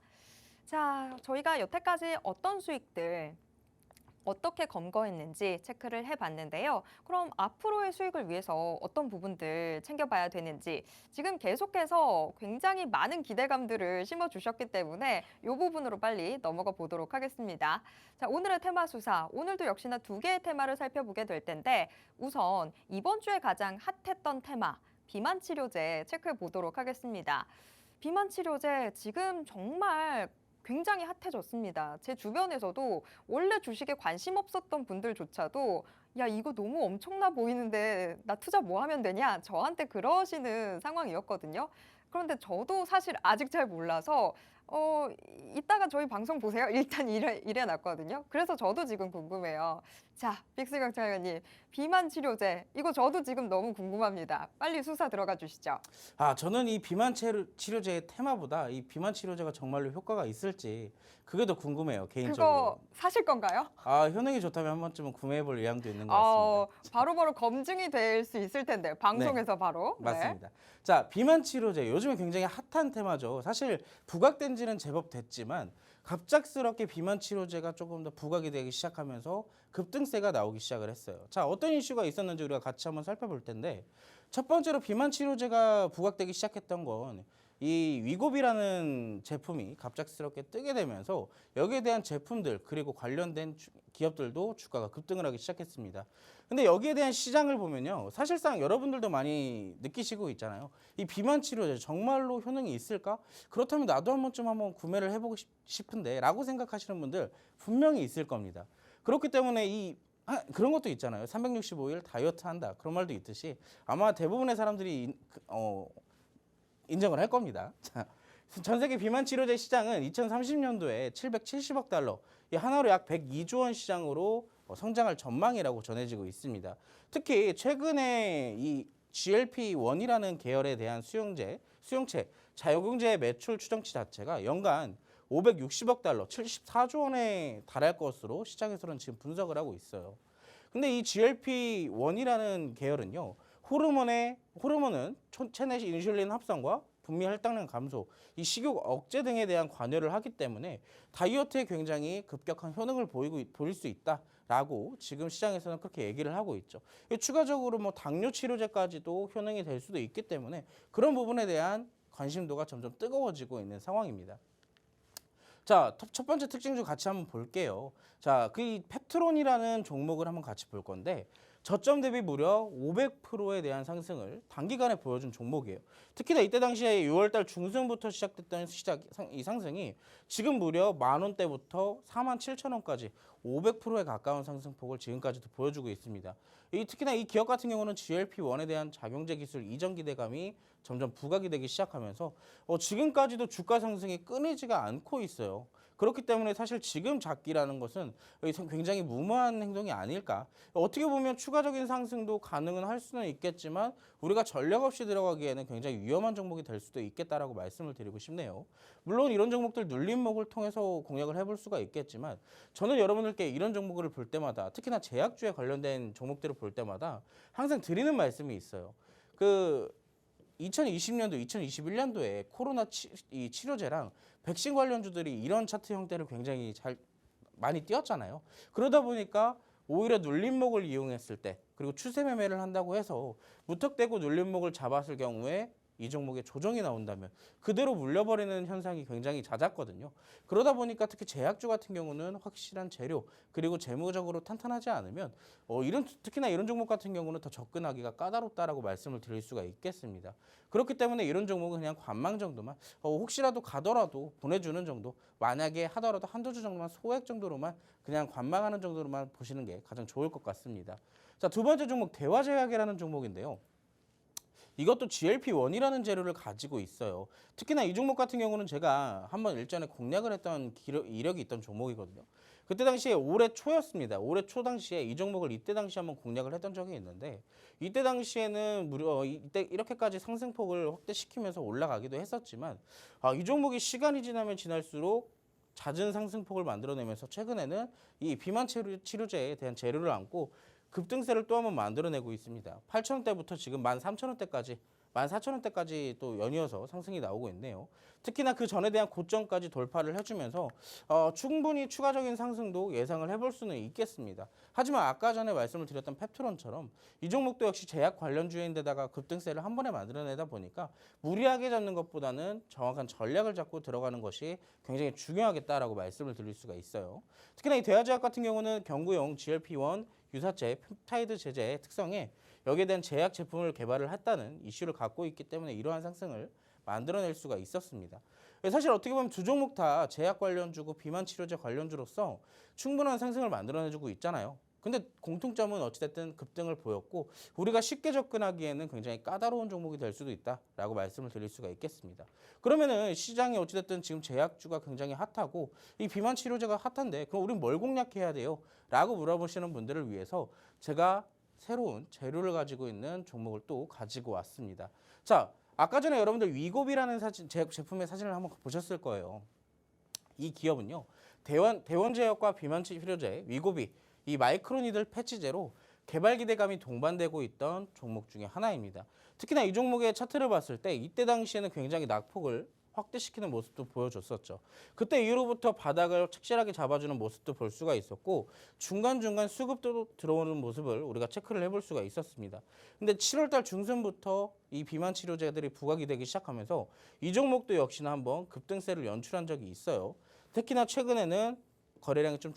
Speaker 1: 자, 저희가 여태까지 어떤 수익들 어떻게 검거했는지 체크를 해봤는데요. 그럼 앞으로의 수익을 위해서 어떤 부분들 챙겨봐야 되는지 지금 계속해서 굉장히 많은 기대감들을 심어주셨기 때문에 이 부분으로 빨리 넘어가 보도록 하겠습니다. 자, 오늘의 테마 수사, 오늘도 역시나 두 개의 테마를 살펴보게 될 텐데 우선 이번 주에 가장 핫했던 테마, 비만 치료제 체크해 보도록 하겠습니다. 비만 치료제 지금 정말 굉장히 핫해졌습니다. 제 주변에서도 원래 주식에 관심 없었던 분들조차도 야, 이거 너무 엄청나 보이는데 나 투자 뭐 하면 되냐? 저한테 그러시는 상황이었거든요. 그런데 저도 사실 아직 잘 몰라서 이따가 저희 방송 보세요. 일단 이래 놨거든요. 그래서 저도 지금 궁금해요. 자, 빅스경 차장님, 비만 치료제 이거 저도 지금 너무 궁금합니다. 빨리 수사 들어가 주시죠.
Speaker 2: 저는 이 비만 치료제의 테마보다 이 비만 치료제가 정말로 효과가 있을지 그게 더 궁금해요, 개인적으로.
Speaker 1: 그거 사실 건가요?
Speaker 2: 효능이 좋다면 한 번쯤은 구매해볼 의향도 있는 것 같습니다.
Speaker 1: 바로바로 검증이 될 수 있을 텐데 방송에서 바로. 네.
Speaker 2: 맞습니다. 자, 비만 치료제 요즘에 굉장히 핫한 테마죠. 사실 부각된 지는 제법 됐지만 갑작스럽게 비만 치료제가 조금 더 부각이 되기 시작하면서 급등세가 나오기 시작을 했어요. 자, 어떤 이슈가 있었는지 우리가 같이 한번 살펴볼 텐데 첫 번째로 비만 치료제가 부각되기 시작했던 건 이 위고비라는 제품이 갑작스럽게 뜨게 되면서 여기에 대한 제품들 그리고 관련된 기업들도 주가가 급등을 하기 시작했습니다. 근데 여기에 대한 시장을 보면요. 사실상 여러분들도 많이 느끼시고 있잖아요. 이 비만 치료제 정말로 효능이 있을까? 그렇다면 나도 한 번쯤 한번 구매를 해보고 싶은데 라고 생각하시는 분들 분명히 있을 겁니다. 그렇기 때문에 그런 것도 있잖아요. 365일 다이어트 한다. 그런 말도 있듯이 아마 대부분의 사람들이 인정을 할 겁니다. 자, 전 세계 비만 치료제 시장은 2030년도에 770억 달러, 하나로 약 102조 원 시장으로 성장할 전망이라고 전해지고 있습니다. 특히 최근에 이 GLP-1이라는 계열에 대한 수용체, 자유경제의 매출 추정치 자체가 연간 560억 달러, 74조 원에 달할 것으로 시장에서는 지금 분석을 하고 있어요. 근데 이 GLP-1이라는 계열은요. 호르몬은 체내 인슐린 합성과 분비 할당량 감소, 이 식욕 억제 등에 대한 관여를 하기 때문에 다이어트에 굉장히 급격한 효능을 보일 수 있다라고 지금 시장에서는 그렇게 얘기를 하고 있죠. 추가적으로 뭐 당뇨 치료제까지도 효능이 될 수도 있기 때문에 그런 부분에 대한 관심도가 점점 뜨거워지고 있는 상황입니다. 자, 첫 번째 특징 좀 같이 한번 볼게요. 자, 그 펩트론이라는 종목을 한번 같이 볼 건데 저점 대비 무려 500%에 대한 상승을 단기간에 보여준 종목이에요. 특히나 이때 당시에 6월달 중순부터 시작됐던 이 상승이 지금 무려 10,000원대부터 47,000원까지 500%에 가까운 상승폭을 지금까지도 보여주고 있습니다. 특히나 이 기업 같은 경우는 GLP-1에 대한 작용제 기술 이전 기대감이 점점 부각이 되기 시작하면서 지금까지도 주가 상승이 끊이지가 않고 있어요. 그렇기 때문에 사실 지금 잡기라는 것은 굉장히 무모한 행동이 아닐까. 어떻게 보면 추가적인 상승도 가능은 할 수는 있겠지만 우리가 전략 없이 들어가기에는 굉장히 위험한 종목이 될 수도 있겠다라고 말씀을 드리고 싶네요. 물론 이런 종목들 눌림목을 통해서 공략을 해볼 수가 있겠지만 저는 여러분들께 이런 종목을 볼 때마다 특히나 제약주에 관련된 종목들을 볼 때마다 항상 드리는 말씀이 있어요. 2020년도, 2021년도에 코로나 치료제랑 백신 관련주들이 이런 차트 형태를 굉장히 많이 띄었잖아요. 그러다 보니까 오히려 눌림목을 이용했을 때 그리고 추세 매매를 한다고 해서 무턱대고 눌림목을 잡았을 경우에 이 종목에 조정이 나온다면 그대로 물려버리는 현상이 굉장히 잦았거든요. 그러다 보니까 특히 제약주 같은 경우는 확실한 재료 그리고 재무적으로 탄탄하지 않으면 특히나 이런 종목 같은 경우는 더 접근하기가 까다롭다라고 말씀을 드릴 수가 있겠습니다. 그렇기 때문에 이런 종목은 그냥 관망 정도만 혹시라도 가더라도 보내주는 정도 만약에 하더라도 한두 주 정도만 소액 정도로만 그냥 관망하는 정도로만 보시는 게 가장 좋을 것 같습니다. 자, 두 번째 종목 대화제약이라는 종목인데요. 이것도 GLP-1이라는 재료를 가지고 있어요. 특히나 이 종목 같은 경우는 제가 한번 일전에 공략을 했던 이력이 있던 종목이거든요. 그때 당시에 올해 초였습니다. 올해 초 당시에 이 종목을 이때 당시 한번 공략을 했던 적이 있는데 이때 당시에는 무려 이때 이렇게까지 상승폭을 확대시키면서 올라가기도 했었지만 이 종목이 시간이 지나면 지날수록 잦은 상승폭을 만들어내면서 최근에는 이 비만 치료제에 대한 재료를 안고 급등세를 또 한번 만들어내고 있습니다. 8,000원대부터 지금 13,000원대까지 14,000원대까지 또 연이어서 상승이 나오고 있네요. 특히나 그 전에 대한 고점까지 돌파를 해주면서 충분히 추가적인 상승도 예상을 해볼 수는 있겠습니다. 하지만 아까 전에 말씀을 드렸던 펩트론처럼 이 종목도 역시 제약 관련주인데다가 급등세를 한 번에 만들어내다 보니까 무리하게 잡는 것보다는 정확한 전략을 잡고 들어가는 것이 굉장히 중요하겠다라고 말씀을 드릴 수가 있어요. 특히나 이 대하제약 같은 경우는 경구용 GLP-1 유사제 펩타이드 제제의 특성에 여기에 대한 제약 제품을 개발을 했다는 이슈를 갖고 있기 때문에 이러한 상승을 만들어낼 수가 있었습니다. 사실 어떻게 보면 두 종목 다 제약 관련주고 비만 치료제 관련주로서 충분한 상승을 만들어내주고 있잖아요. 근데 공통점은 어찌됐든 급등을 보였고 우리가 쉽게 접근하기에는 굉장히 까다로운 종목이 될 수도 있다라고 말씀을 드릴 수가 있겠습니다. 그러면은 시장이 어찌됐든 지금 제약주가 굉장히 핫하고 이 비만 치료제가 핫한데 그럼 우린 뭘 공략해야 돼요? 라고 물어보시는 분들을 위해서 제가 새로운 재료를 가지고 있는 종목을 또 가지고 왔습니다. 자, 아까 전에 여러분들 위고비라는 제품의 사진을 한번 보셨을 거예요. 이 기업은요, 대원제약과 비만 치료제 위고비, 이 마이크로니들 패치제로 개발 기대감이 동반되고 있던 종목 중에 하나입니다. 특히나 이 종목의 차트를 봤을 때 이때 당시에는 굉장히 낙폭을 확대시키는 모습도 보여줬었죠. 그때 이후로부터 바닥을 착실하게 잡아주는 모습도 볼 수가 있었고 중간중간 수급도 들어오는 모습을 우리가 체크를 해볼 수가 있었습니다. 근데 7월달 중순부터 이 비만 치료제들이 부각이 되기 시작하면서 이 종목도 역시나 한번 급등세를 연출한 적이 있어요. 특히나 최근에는 거래량이 좀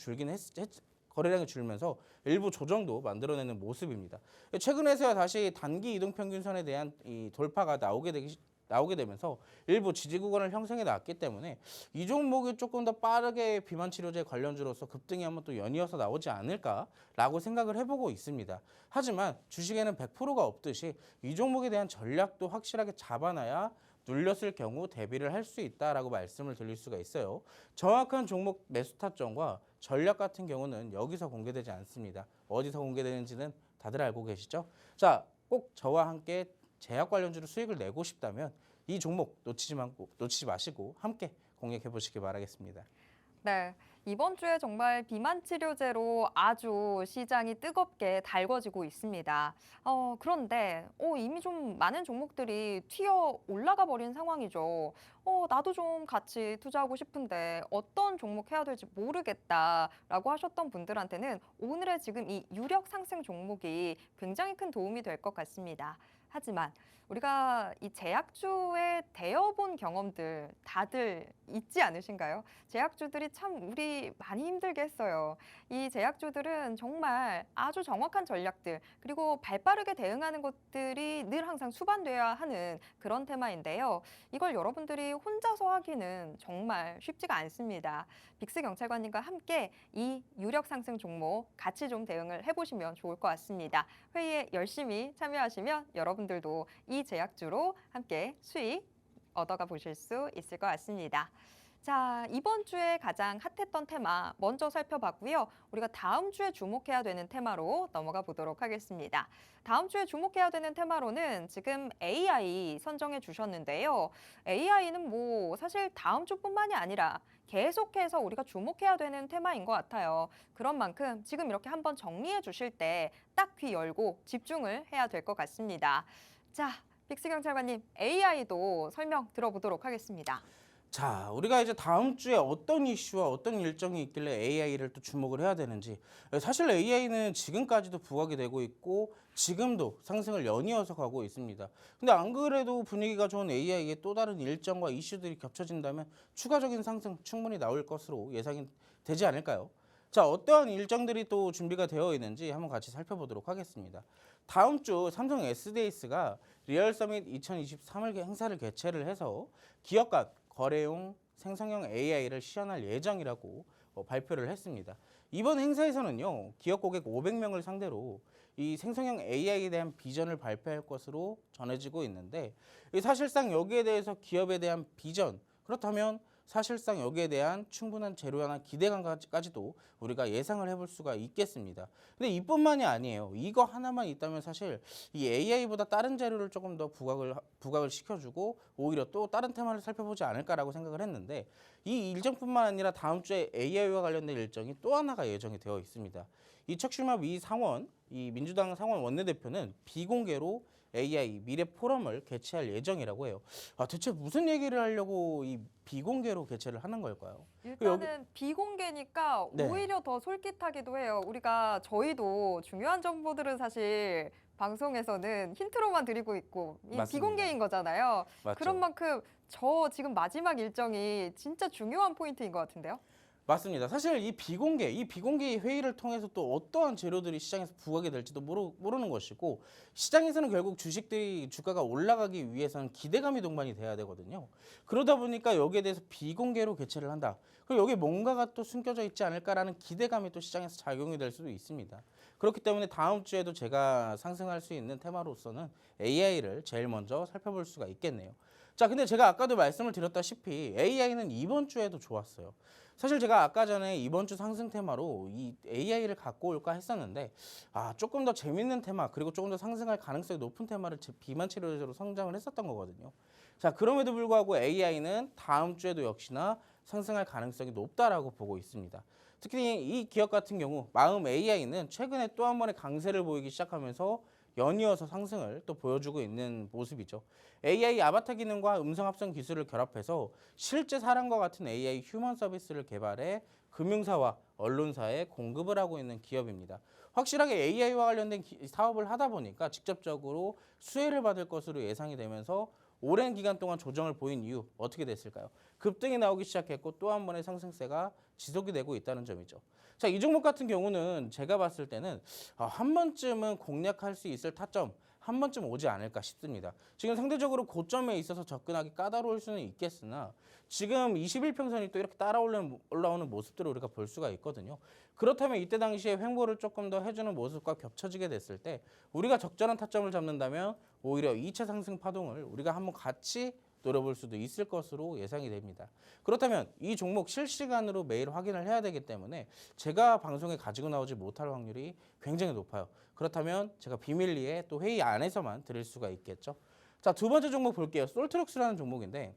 Speaker 2: 거래량이 줄면서 일부 조정도 만들어내는 모습입니다. 최근에서야 다시 단기 이동평균선에 대한 이 돌파가 나오게 되면서 일부 지지 구간을 형성해 놨기 때문에 이 종목이 조금 더 빠르게 비만 치료제 관련주로서 급등이 한번 또 연이어서 나오지 않을까라고 생각을 해보고 있습니다. 하지만 주식에는 100%가 없듯이 이 종목에 대한 전략도 확실하게 잡아놔야 눌렸을 경우 대비를 할 수 있다라고 말씀을 드릴 수가 있어요. 정확한 종목 매수 타점과 전략 같은 경우는 여기서 공개되지 않습니다. 어디서 공개되는지는 다들 알고 계시죠? 자, 꼭 저와 함께 제약 관련주로 수익을 내고 싶다면 이 종목 놓치지 마시고 함께 공략해 보시기 바라겠습니다.
Speaker 1: 네, 이번 주에 정말 비만 치료제로 아주 시장이 뜨겁게 달궈지고 있습니다. 그런데 이미 좀 많은 종목들이 튀어 올라가 버린 상황이죠. 나도 좀 같이 투자하고 싶은데 어떤 종목 해야 될지 모르겠다라고 하셨던 분들한테는 오늘의 지금 이 유력 상승 종목이 굉장히 큰 도움이 될 것 같습니다. 하지만 우리가 이 제약주에 대여본 경험들 다들 있지 않으신가요? 제약주들이 참 우리 많이 힘들게 했어요. 이 제약주들은 정말 아주 정확한 전략들 그리고 발빠르게 대응하는 것들이 늘 항상 수반돼야 하는 그런 테마인데요. 이걸 여러분들이 혼자서 하기는 정말 쉽지가 않습니다. 빅스 경찰관님과 함께 이 유력 상승 종목 같이 좀 대응을 해보시면 좋을 것 같습니다. 회의에 열심히 참여하시면 여러분들도 이 제약주로 함께 수익 얻어가 보실 수 있을 것 같습니다. 자, 이번 주에 가장 핫했던 테마 먼저 살펴봤고요. 우리가 다음 주에 주목해야 되는 테마로 넘어가 보도록 하겠습니다. 다음 주에 주목해야 되는 테마로는 지금 AI 선정해 주셨는데요. AI는 뭐 사실 다음 주뿐만이 아니라 계속해서 우리가 주목해야 되는 테마인 것 같아요. 그런 만큼 지금 이렇게 한번 정리해 주실 때 딱 귀 열고 집중을 해야 될 것 같습니다. 자, 빅스 경찰관님, AI도 설명 들어보도록 하겠습니다.
Speaker 2: 자, 우리가 이제 다음 주에 어떤 이슈와 어떤 일정이 있길래 AI를 또 주목을 해야 되는지. 사실 AI는 지금까지도 부각이 되고 있고 지금도 상승을 연이어서 가고 있습니다. 근데 안 그래도 분위기가 좋은 AI의 또 다른 일정과 이슈들이 겹쳐진다면 추가적인 상승 충분히 나올 것으로 예상이 되지 않을까요? 자, 어떠한 일정들이 또 준비가 되어 있는지 한번 같이 살펴보도록 하겠습니다. 다음 주 삼성 SDS가 리얼 서밋 2023을 행사를 개최를 해서 기업 간 거래용 생성형 AI를 시연할 예정이라고 발표를 했습니다. 이번 행사에서는요, 기업 고객 500명을 상대로 이 생성형 AI에 대한 비전을 발표할 것으로 전해지고 있는데 사실상 여기에 대해서 기업에 대한 비전, 그렇다면 사실상 여기에 대한 충분한 재료나 기대감까지도 우리가 예상을 해볼 수가 있겠습니다. 근데 이뿐만이 아니에요. 이거 하나만 있다면 사실 이 AI보다 다른 재료를 조금 더 부각을 시켜주고 오히려 또 다른 테마를 살펴보지 않을까라고 생각을 했는데 이 일정뿐만 아니라 다음 주에 AI와 관련된 일정이 또 하나가 예정이 되어 있습니다. 이 척슈마 미 상원, 이 민주당 상원 원내대표는 비공개로 AI 미래 포럼을 개최할 예정이라고 해요. 대체 무슨 얘기를 하려고 이 비공개로 개최를 하는 걸까요?
Speaker 1: 일단은 비공개니까
Speaker 2: 네.
Speaker 1: 오히려 더 솔깃하기도 해요. 저희도 중요한 정보들은 사실 방송에서는 힌트로만 드리고 있고 이
Speaker 2: 맞습니다.
Speaker 1: 비공개인 거잖아요.
Speaker 2: 맞죠?
Speaker 1: 그런 만큼 저 지금 마지막 일정이 진짜 중요한 포인트인 것 같은데요.
Speaker 2: 맞습니다. 사실 이 비공개 회의를 통해서 또 어떠한 재료들이 시장에서 부각이 될지도 모르는 것이고 시장에서는 결국 주식들이 주가가 올라가기 위해서는 기대감이 동반이 돼야 되거든요. 그러다 보니까 여기에 대해서 비공개로 개최를 한다. 그럼 여기 뭔가가 또 숨겨져 있지 않을까라는 기대감이 또 시장에서 작용이 될 수도 있습니다. 그렇기 때문에 다음 주에도 제가 상승할 수 있는 테마로서는 AI를 제일 먼저 살펴볼 수가 있겠네요. 자, 근데 제가 아까도 말씀을 드렸다시피 AI는 이번 주에도 좋았어요. 사실 제가 아까 전에 이번 주 상승 테마로 이 AI를 갖고 올까 했었는데 조금 더 재밌는 테마 그리고 조금 더 상승할 가능성이 높은 테마를 비만 치료제로 성장을 했었던 거거든요. 자, 그럼에도 불구하고 AI는 다음 주에도 역시나 상승할 가능성이 높다라고 보고 있습니다. 특히 이 기업 같은 경우 마음 AI는 최근에 또 한 번의 강세를 보이기 시작하면서 연이어서 상승을 또 보여주고 있는 모습이죠. AI 아바타 기능과 음성 합성 기술을 결합해서 실제 사람과 같은 AI 휴먼 서비스를 개발해 금융사와 언론사에 공급을 하고 있는 기업입니다. 확실하게 AI와 관련된 사업을 하다 보니까 직접적으로 수혜를 받을 것으로 예상이 되면서 오랜 기간 동안 조정을 보인 이유 어떻게 됐을까요? 급등이 나오기 시작했고 또 한 번의 상승세가 지속이 되고 있다는 점이죠. 자, 이 종목 같은 경우는 제가 봤을 때는 한 번쯤은 공략할 수 있을 타점 한 번쯤 오지 않을까 싶습니다. 지금 상대적으로 고점에 있어서 접근하기 까다로울 수는 있겠으나 지금 21평선이 또 이렇게 올라오는 모습들을 우리가 볼 수가 있거든요. 그렇다면 이때 당시에 횡보를 조금 더 해주는 모습과 겹쳐지게 됐을 때 우리가 적절한 타점을 잡는다면 오히려 2차 상승 파동을 우리가 한번 같이 노려볼 수도 있을 것으로 예상이 됩니다. 그렇다면 이 종목 실시간으로 매일 확인을 해야 되기 때문에 제가 방송에 가지고 나오지 못할 확률이 굉장히 높아요. 그렇다면 제가 비밀리에 또 회의 안에서만 드릴 수가 있겠죠. 자, 두 번째 종목 볼게요. 솔트룩스라는 종목인데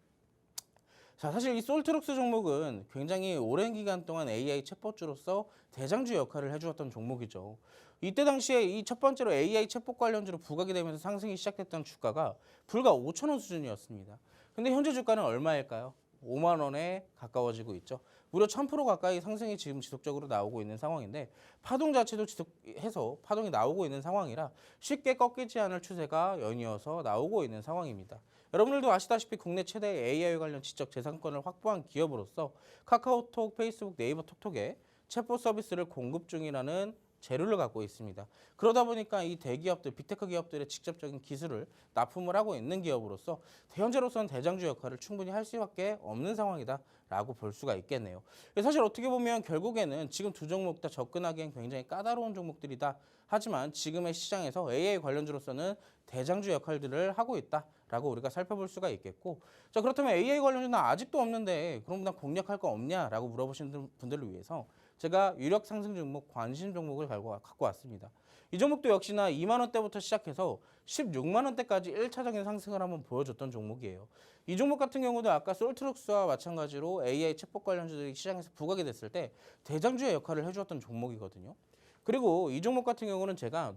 Speaker 2: 자, 사실 이 솔트룩스 종목은 굉장히 오랜 기간 동안 AI 챗봇주로서 대장주 역할을 해주었던 종목이죠. 이때 당시에 이 첫 번째로 AI 챗봇 관련주로 부각이 되면서 상승이 시작됐던 주가가 불과 5,000원 수준이었습니다. 근데 현재 주가는 얼마일까요? 5만 원에 가까워지고 있죠. 무려 1000% 가까이 상승이 지금 지속적으로 나오고 있는 상황인데 파동 자체도 지속해서 파동이 나오고 있는 상황이라 쉽게 꺾이지 않을 추세가 연이어서 나오고 있는 상황입니다. 여러분들도 아시다시피 국내 최대 AI 관련 지적 재산권을 확보한 기업으로서 카카오톡, 페이스북, 네이버 톡톡에 챗봇 서비스를 공급 중이라는 재료를 갖고 있습니다. 그러다 보니까 이 대기업들, 빅테크 기업들의 직접적인 기술을 납품을 하고 있는 기업으로서 현재로서는 대장주 역할을 충분히 할 수밖에 없는 상황이다라고 볼 수가 있겠네요. 사실 어떻게 보면 결국에는 지금 두 종목 다 접근하기엔 굉장히 까다로운 종목들이다. 하지만 지금의 시장에서 AI 관련주로서는 대장주 역할들을 하고 있다라고 우리가 살펴볼 수가 있겠고, 자, 그렇다면 AI 관련주는 아직도 없는데 그럼 나 공략할 거 없냐라고 물어보시는 분들을 위해서 제가 유력 상승 종목, 관심 종목을 갖고 왔습니다. 이 종목도 역시나 2만 원대부터 시작해서 16만 원대까지 1차적인 상승을 한번 보여줬던 종목이에요. 이 종목 같은 경우도 아까 솔트룩스와 마찬가지로 AI 챗봇 관련주들이 시장에서 부각이 됐을 때 대장주의 역할을 해주었던 종목이거든요. 그리고 이 종목 같은 경우는 제가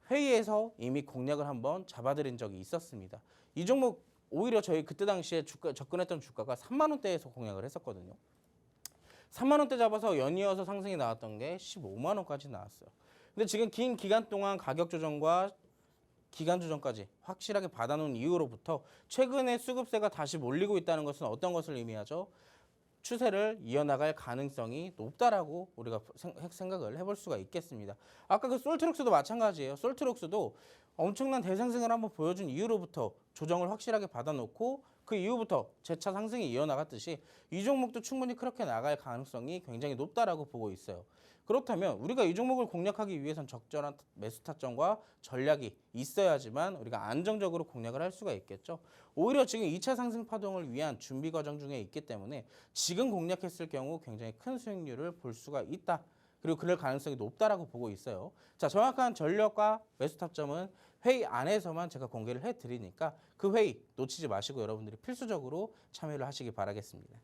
Speaker 2: 회의에서 이미 공략을 한번 잡아드린 적이 있었습니다. 이 종목 오히려 저희 그때 당시에 접근했던 주가가 3만 원대에서 공략을 했었거든요. 3만 원대 잡아서 연이어서 상승이 나왔던 게 15만 원까지 나왔어요. 근데 지금 긴 기간 동안 가격 조정과 기간 조정까지 확실하게 받아놓은 이후로부터 최근에 수급세가 다시 몰리고 있다는 것은 어떤 것을 의미하죠? 추세를 이어나갈 가능성이 높다라고 우리가 생각을 해볼 수가 있겠습니다. 아까 그 솔트룩스도 마찬가지예요. 솔트룩스도 엄청난 대상승을 한번 보여준 이후로부터 조정을 확실하게 받아놓고 그 이후부터 재차 상승이 이어나갔듯이 이 종목도 충분히 그렇게 나갈 가능성이 굉장히 높다라고 보고 있어요. 그렇다면 우리가 이 종목을 공략하기 위해선 적절한 매수 타점과 전략이 있어야지만 우리가 안정적으로 공략을 할 수가 있겠죠. 오히려 지금 2차 상승 파동을 위한 준비 과정 중에 있기 때문에 지금 공략했을 경우 굉장히 큰 수익률을 볼 수가 있다. 그리고 그럴 가능성이 높다라고 보고 있어요. 자, 정확한 전략과 매수 타점은 회의 안에서만 제가 공개를 해드리니까 그 회의 놓치지 마시고 여러분들이 필수적으로 참여를 하시기 바라겠습니다.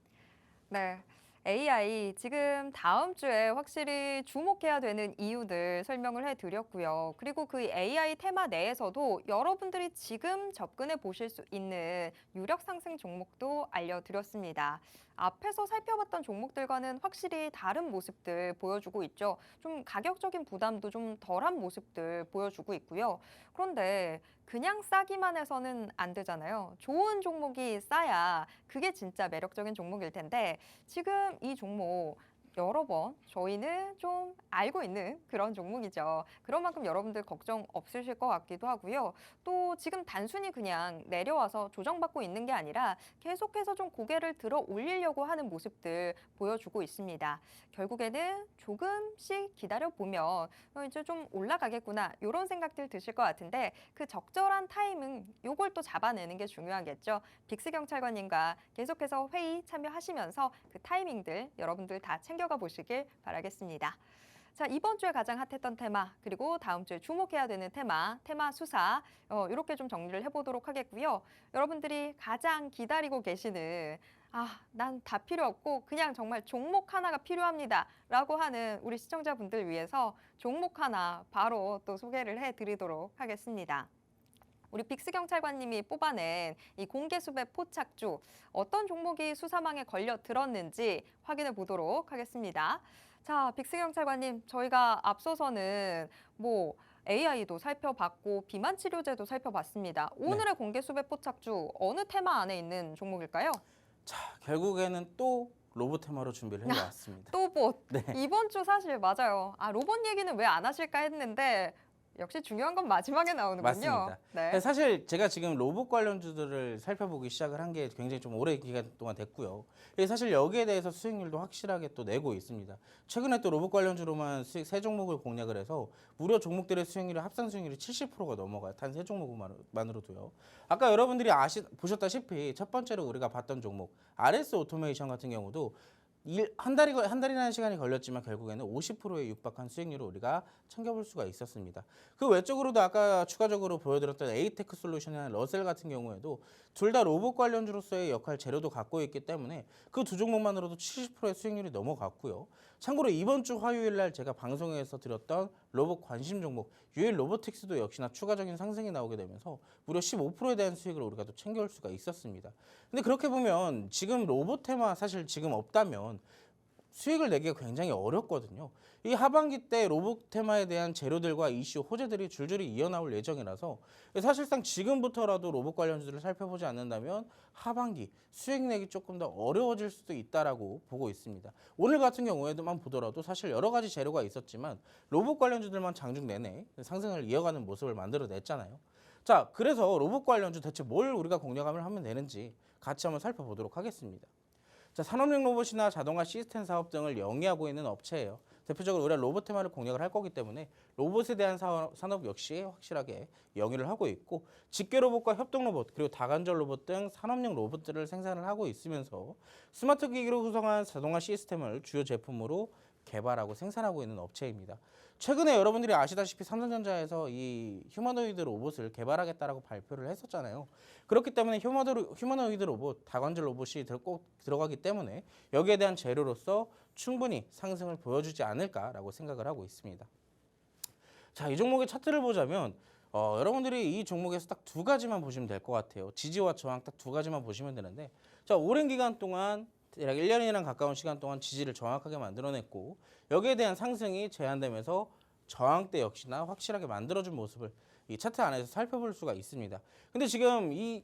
Speaker 1: 네. AI 지금 다음 주에 확실히 주목해야 되는 이유들 설명을 해드렸고요. 그리고 그 AI 테마 내에서도 여러분들이 지금 접근해 보실 수 있는 유력 상승 종목도 알려드렸습니다. 앞에서 살펴봤던 종목들과는 확실히 다른 모습들 보여주고 있죠. 좀 가격적인 부담도 좀 덜한 모습들 보여주고 있고요. 그런데 그냥 싸기만 해서는 안 되잖아요. 좋은 종목이 싸야 그게 진짜 매력적인 종목일 텐데 지금 이 종목 여러 번 저희는 좀 알고 있는 그런 종목이죠. 그런 만큼 여러분들 걱정 없으실 것 같기도 하고요. 또 지금 단순히 그냥 내려와서 조정받고 있는 게 아니라 계속해서 좀 고개를 들어 올리려고 하는 모습들 보여주고 있습니다. 결국에는 조금씩 기다려보면 이제 좀 올라가겠구나 이런 생각들 드실 것 같은데 그 적절한 타이밍 요걸 또 잡아내는 게 중요하겠죠. 빅스 경찰관님과 계속해서 회의 참여하시면서 그 타이밍들 여러분들 다 챙겨가 보시길 바라겠습니다. 자, 이번 주에 가장 핫했던 테마 그리고 다음 주에 주목해야 되는 테마 수사 이렇게 좀 정리를 해보도록 하겠고요. 여러분들이 가장 기다리고 계시는 난 다 필요 없고 그냥 정말 종목 하나가 필요합니다 라고 하는 우리 시청자분들 위해서 종목 하나 바로 또 소개를 해드리도록 하겠습니다. 우리 빅스 경찰관님이 뽑아낸 이 공개수배 포착주 어떤 종목이 수사망에 걸려 들었는지 확인해 보도록 하겠습니다. 자, 빅스 경찰관님, 저희가 앞서서는 AI도 살펴봤고 비만 치료제도 살펴봤습니다. 오늘의 공개수배 포착주 어느 테마 안에 있는 종목일까요?
Speaker 2: 자, 결국에는 또 로봇 테마로 준비를 해왔습니다.
Speaker 1: 또봇.
Speaker 2: 네.
Speaker 1: 이번 주 사실 맞아요. 로봇 얘기는 왜 안 하실까 했는데 역시 중요한 건 마지막에 나오는군요.
Speaker 2: 맞습니다.
Speaker 1: 네.
Speaker 2: 사실 제가 지금 로봇 관련주들을 살펴보기 시작을 한 게 굉장히 좀 오래 기간 동안 됐고요. 사실 여기에 대해서 수익률도 확실하게 또 내고 있습니다. 최근에 또 로봇 관련주로만 수익 세 종목을 공략을 해서 무려 종목들의 수익률이 합산 수익률이 70%가 넘어가요. 단 세 종목만으로도요. 아까 여러분들이 보셨다시피 첫 번째로 우리가 봤던 종목 RS 오토메이션 같은 경우도 한 달이라는 시간이 걸렸지만 결국에는 50%에 육박한 수익률을 우리가 챙겨볼 수가 있었습니다. 그 외적으로도 아까 추가적으로 보여드렸던 에이테크 솔루션이나 러셀 같은 경우에도 둘 다 로봇 관련주로서의 역할 재료도 갖고 있기 때문에 그 두 종목만으로도 70%의 수익률이 넘어갔고요. 참고로 이번 주 화요일 날 제가 방송에서 드렸던 로봇 관심 종목 유일 로보틱스도 역시나 추가적인 상승이 나오게 되면서 무려 15%에 대한 수익을 우리가 또 챙겨올 수가 있었습니다. 근데 그렇게 보면 지금 로봇 테마 사실 지금 없다면 수익을 내기가 굉장히 어렵거든요. 이 하반기 때 로봇 테마에 대한 재료들과 이슈, 호재들이 줄줄이 이어나올 예정이라서 사실상 지금부터라도 로봇 관련주들을 살펴보지 않는다면 하반기 수익 내기 조금 더 어려워질 수도 있다라고 보고 있습니다. 오늘 같은 경우에만 보더라도 사실 여러 가지 재료가 있었지만 로봇 관련주들만 장중 내내 상승을 이어가는 모습을 만들어냈잖아요. 자, 그래서 로봇 관련주 대체 뭘 우리가 공략을 하면 되는지 같이 한번 살펴보도록 하겠습니다. 자, 산업용 로봇이나 자동화 시스템 사업 등을 영위하고 있는 업체예요. 대표적으로 우리가 로봇 테마를 공략을 할 거기 때문에 로봇에 대한 산업 역시 확실하게 영위를 하고 있고 직계 로봇과 협동 로봇 그리고 다관절 로봇 등 산업용 로봇들을 생산을 하고 있으면서 스마트 기기로 구성한 자동화 시스템을 주요 제품으로 개발하고 생산하고 있는 업체입니다. 최근에 여러분들이 아시다시피 삼성전자에서 이 휴머노이드 로봇을 개발하겠다라고 발표를 했었잖아요. 그렇기 때문에 휴머노이드 로봇, 다관절 로봇이 꼭 들어가기 때문에 여기에 대한 재료로서 충분히 상승을 보여주지 않을까라고 생각을 하고 있습니다. 자, 이 종목의 차트를 보자면 여러분들이 이 종목에서 딱 두 가지만 보시면 될 것 같아요. 지지와 저항 딱 두 가지만 보시면 되는데 자, 오랜 기간 동안 대략 1년이랑 가까운 시간 동안 지지를 정확하게 만들어냈고 여기에 대한 상승이 제한되면서 저항대 역시나 확실하게 만들어준 모습을 이 차트 안에서 살펴볼 수가 있습니다. 근데 지금 이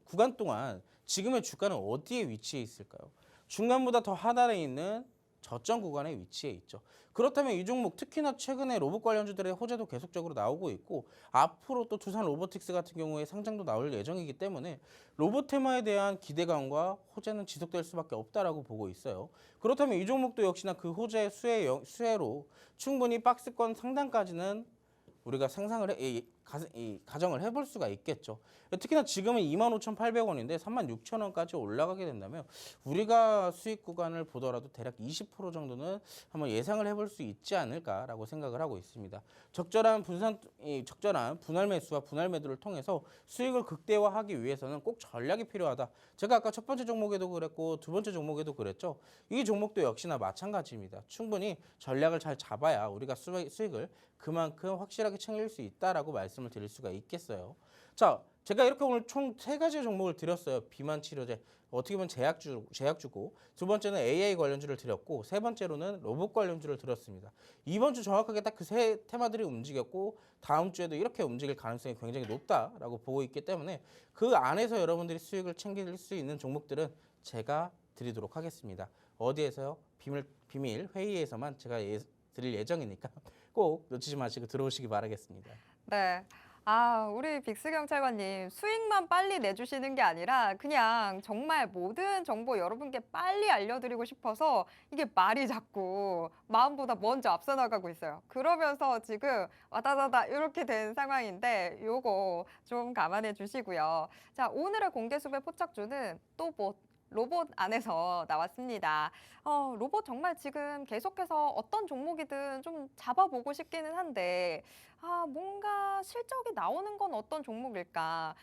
Speaker 2: 구간 동안 지금의 주가는 어디에 위치해 있을까요? 중간보다 더 하단에 있는 저점 구간에 위치해 있죠. 그렇다면 이 종목 특히나 최근에 로봇 관련주들의 호재도 계속적으로 나오고 있고 앞으로 또 두산 로보틱스 같은 경우에 상장도 나올 예정이기 때문에 로봇 테마에 대한 기대감과 호재는 지속될 수밖에 없다라고 보고 있어요. 그렇다면 이 종목도 역시나 그 호재 수혜로 충분히 박스권 상단까지는 우리가 가정을 해볼 수가 있겠죠. 특히나 지금은 25,800원인데 36,000원까지 올라가게 된다면 우리가 수익 구간을 보더라도 대략 20% 정도는 한번 예상을 해볼 수 있지 않을까라고 생각을 하고 있습니다. 적절한 분할 매수와 분할 매도를 통해서 수익을 극대화하기 위해서는 꼭 전략이 필요하다. 제가 아까 첫 번째 종목에도 그랬고 두 번째 종목에도 그랬죠. 이 종목도 역시나 마찬가지입니다. 충분히 전략을 잘 잡아야 우리가 수익을 그만큼 확실하게 챙길 수 있다라고 말씀을 드릴 수가 있겠어요. 자, 제가 이렇게 오늘 총 3가지의 종목을 드렸어요. 비만 치료제, 어떻게 보면 제약주고, 두 번째는 AI 관련주를 드렸고, 세 번째로는 로봇 관련주를 드렸습니다. 이번 주 정확하게 딱 그 세 테마들이 움직였고 다음 주에도 이렇게 움직일 가능성이 굉장히 높다라고 보고 있기 때문에 그 안에서 여러분들이 수익을 챙길 수 있는 종목들은 제가 드리도록 하겠습니다. 어디에서요? 비밀 회의에서만 제가 드릴 예정이니까 꼭 놓치지 마시고 들어오시기 바라겠습니다.
Speaker 1: 네. 우리 빅스 경찰관님 수익만 빨리 내주시는 게 아니라 그냥 정말 모든 정보 여러분께 빨리 알려드리고 싶어서 이게 말이 자꾸 마음보다 먼저 앞서 나가고 있어요. 그러면서 지금 와다다다 이렇게 된 상황인데 요거 좀 감안해 주시고요. 자, 오늘의 공개수배 포착주는 또 로봇 안에서 나왔습니다. 로봇 정말 지금 계속해서 어떤 종목이든 좀 잡아보고 싶기는 한데, 뭔가 실적이 나오는 건 어떤 종목일까?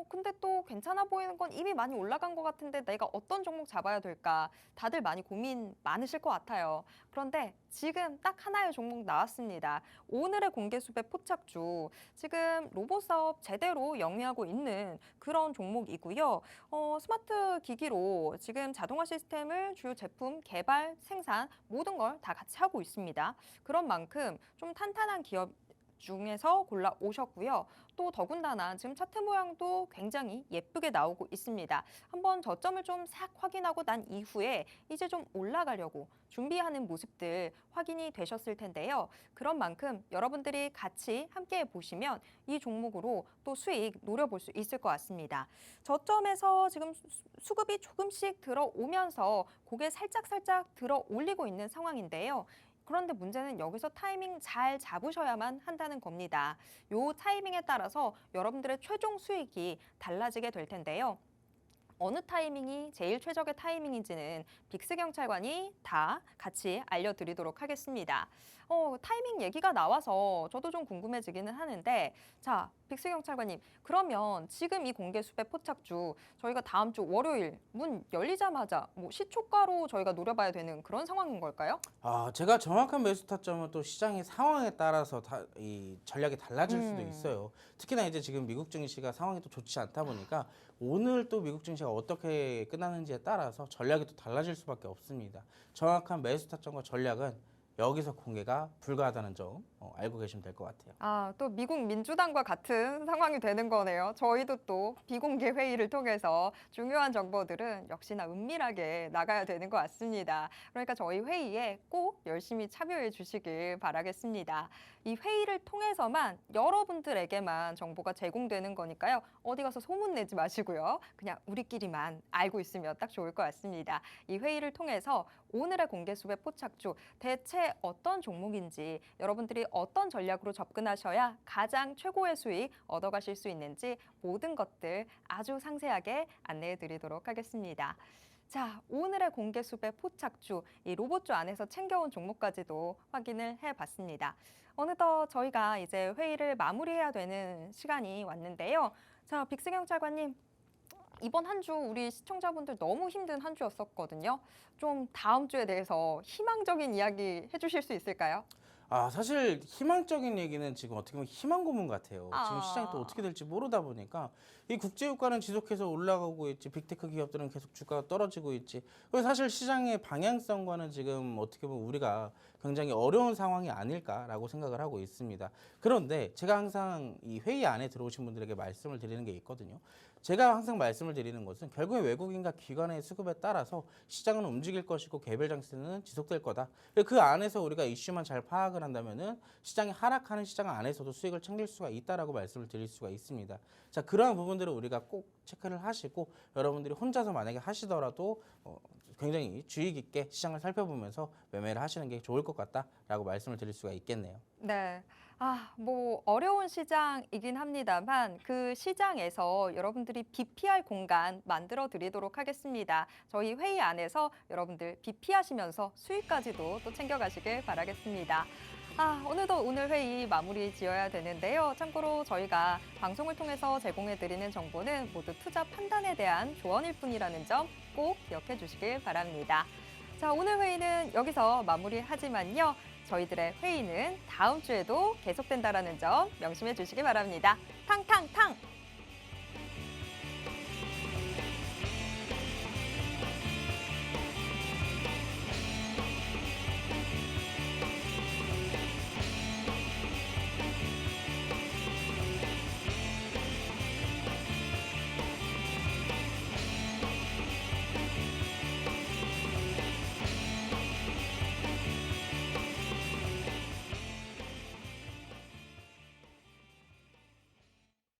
Speaker 1: 근데 또 괜찮아 보이는 건 이미 많이 올라간 것 같은데 내가 어떤 종목 잡아야 될까? 다들 많이 고민 많으실 것 같아요. 그런데 지금 딱 하나의 종목 나왔습니다. 오늘의 공개수배 포착주. 지금 로봇 사업 제대로 영위하고 있는 그런 종목이고요. 스마트 기기로 지금 자동화 시스템을 주요 제품 개발, 생산 모든 걸 다 같이 하고 있습니다. 그런 만큼 좀 탄탄한 기업 중에서 골라 오셨고요. 또 더군다나 지금 차트 모양도 굉장히 예쁘게 나오고 있습니다. 한번 저점을 좀 싹 확인하고 난 이후에 이제 좀 올라가려고 준비하는 모습들 확인이 되셨을 텐데요. 그런 만큼 여러분들이 같이 함께 보시면 이 종목으로 또 수익 노려볼 수 있을 것 같습니다. 저점에서 지금 수급이 조금씩 들어오면서 고개 살짝 들어 올리고 있는 상황인데요. 그런데 문제는 여기서 타이밍 잘 잡으셔야만 한다는 겁니다. 요 타이밍에 따라서 여러분들의 최종 수익이 달라지게 될 텐데요. 어느 타이밍이 제일 최적의 타이밍인지는 빅스 경찰관이 다 같이 알려드리도록 하겠습니다. 타이밍 얘기가 나와서 저도 좀 궁금해지기는 하는데, 자, 빅스 경찰관님, 그러면 지금 이 공개 수배 포착주 저희가 다음 주 월요일 문 열리자마자 시초가로 저희가 노려봐야 되는 그런 상황인 걸까요?
Speaker 2: 제가 정확한 매수 타점은 또 시장의 상황에 따라서 이 전략이 달라질 수도 있어요. 특히나 이제 지금 미국 증시가 상황이 또 좋지 않다 보니까 오늘 또 미국 증시가 어떻게 끝나는지에 따라서 전략이 또 달라질 수밖에 없습니다. 정확한 매수 타점과 전략은 여기서 공개가 불가하다는 점 알고 계시면 될 것 같아요.
Speaker 1: 또 미국 민주당과 같은 상황이 되는 거네요. 저희도 또 비공개 회의를 통해서 중요한 정보들은 역시나 은밀하게 나가야 되는 것 같습니다. 그러니까 저희 회의에 꼭 열심히 참여해 주시길 바라겠습니다. 이 회의를 통해서만 여러분들에게만 정보가 제공되는 거니까요. 어디 가서 소문 내지 마시고요. 그냥 우리끼리만 알고 있으면 딱 좋을 것 같습니다. 이 회의를 통해서 오늘의 공개 수배 포착주 대체 어떤 종목인지 여러분들이 어떤 전략으로 접근하셔야 가장 최고의 수익 얻어가실 수 있는지 모든 것들 아주 상세하게 안내해 드리도록 하겠습니다. 자, 오늘의 공개 수배 포착주, 이 로봇주 안에서 챙겨온 종목까지도 확인을 해봤습니다. 어느덧 저희가 이제 회의를 마무리해야 되는 시간이 왔는데요. 자, 빅스 경찰관님, 이번 한 주 우리 시청자분들 너무 힘든 한 주였었거든요. 좀 다음 주에 대해서 희망적인 이야기 해주실 수 있을까요?
Speaker 2: 사실 희망적인 얘기는 지금 어떻게 보면 희망 고문 같아요. 지금 시장이 또 어떻게 될지 모르다 보니까 이 국제 유가는 지속해서 올라가고 있지, 빅테크 기업들은 계속 주가가 떨어지고 있지. 그래서 사실 시장의 방향성과는 지금 어떻게 보면 우리가 굉장히 어려운 상황이 아닐까라고 생각을 하고 있습니다. 그런데 제가 항상 이 회의 안에 들어오신 분들에게 말씀을 드리는 게 있거든요. 제가 항상 말씀을 드리는 것은 결국에 외국인과 기관의 수급에 따라서 시장은 움직일 것이고 개별 장세는 지속될 거다. 그 안에서 우리가 이슈만 잘 파악을 한다면은 시장이 하락하는 시장 안에서도 수익을 챙길 수가 있다라고 말씀을 드릴 수가 있습니다. 자, 그러한 부분들을 우리가 꼭 체크를 하시고 여러분들이 혼자서 만약에 하시더라도 굉장히 주의 깊게 시장을 살펴보면서 매매를 하시는 게 좋을 것 같다라고 말씀을 드릴 수가 있겠네요.
Speaker 1: 네. 뭐 어려운 시장이긴 합니다만 그 시장에서 여러분들이 BPR 공간 만들어 드리도록 하겠습니다. 저희 회의 안에서 여러분들 BP하시면서 수익까지도 또 챙겨가시길 바라겠습니다. 오늘 회의 마무리 지어야 되는데요. 참고로 저희가 방송을 통해서 제공해 드리는 정보는 모두 투자 판단에 대한 조언일 뿐이라는 점 꼭 기억해 주시길 바랍니다. 자, 오늘 회의는 여기서 마무리하지만요. 저희들의 회의는 다음 주에도 계속된다라는 점 명심해 주시기 바랍니다. 탕탕탕!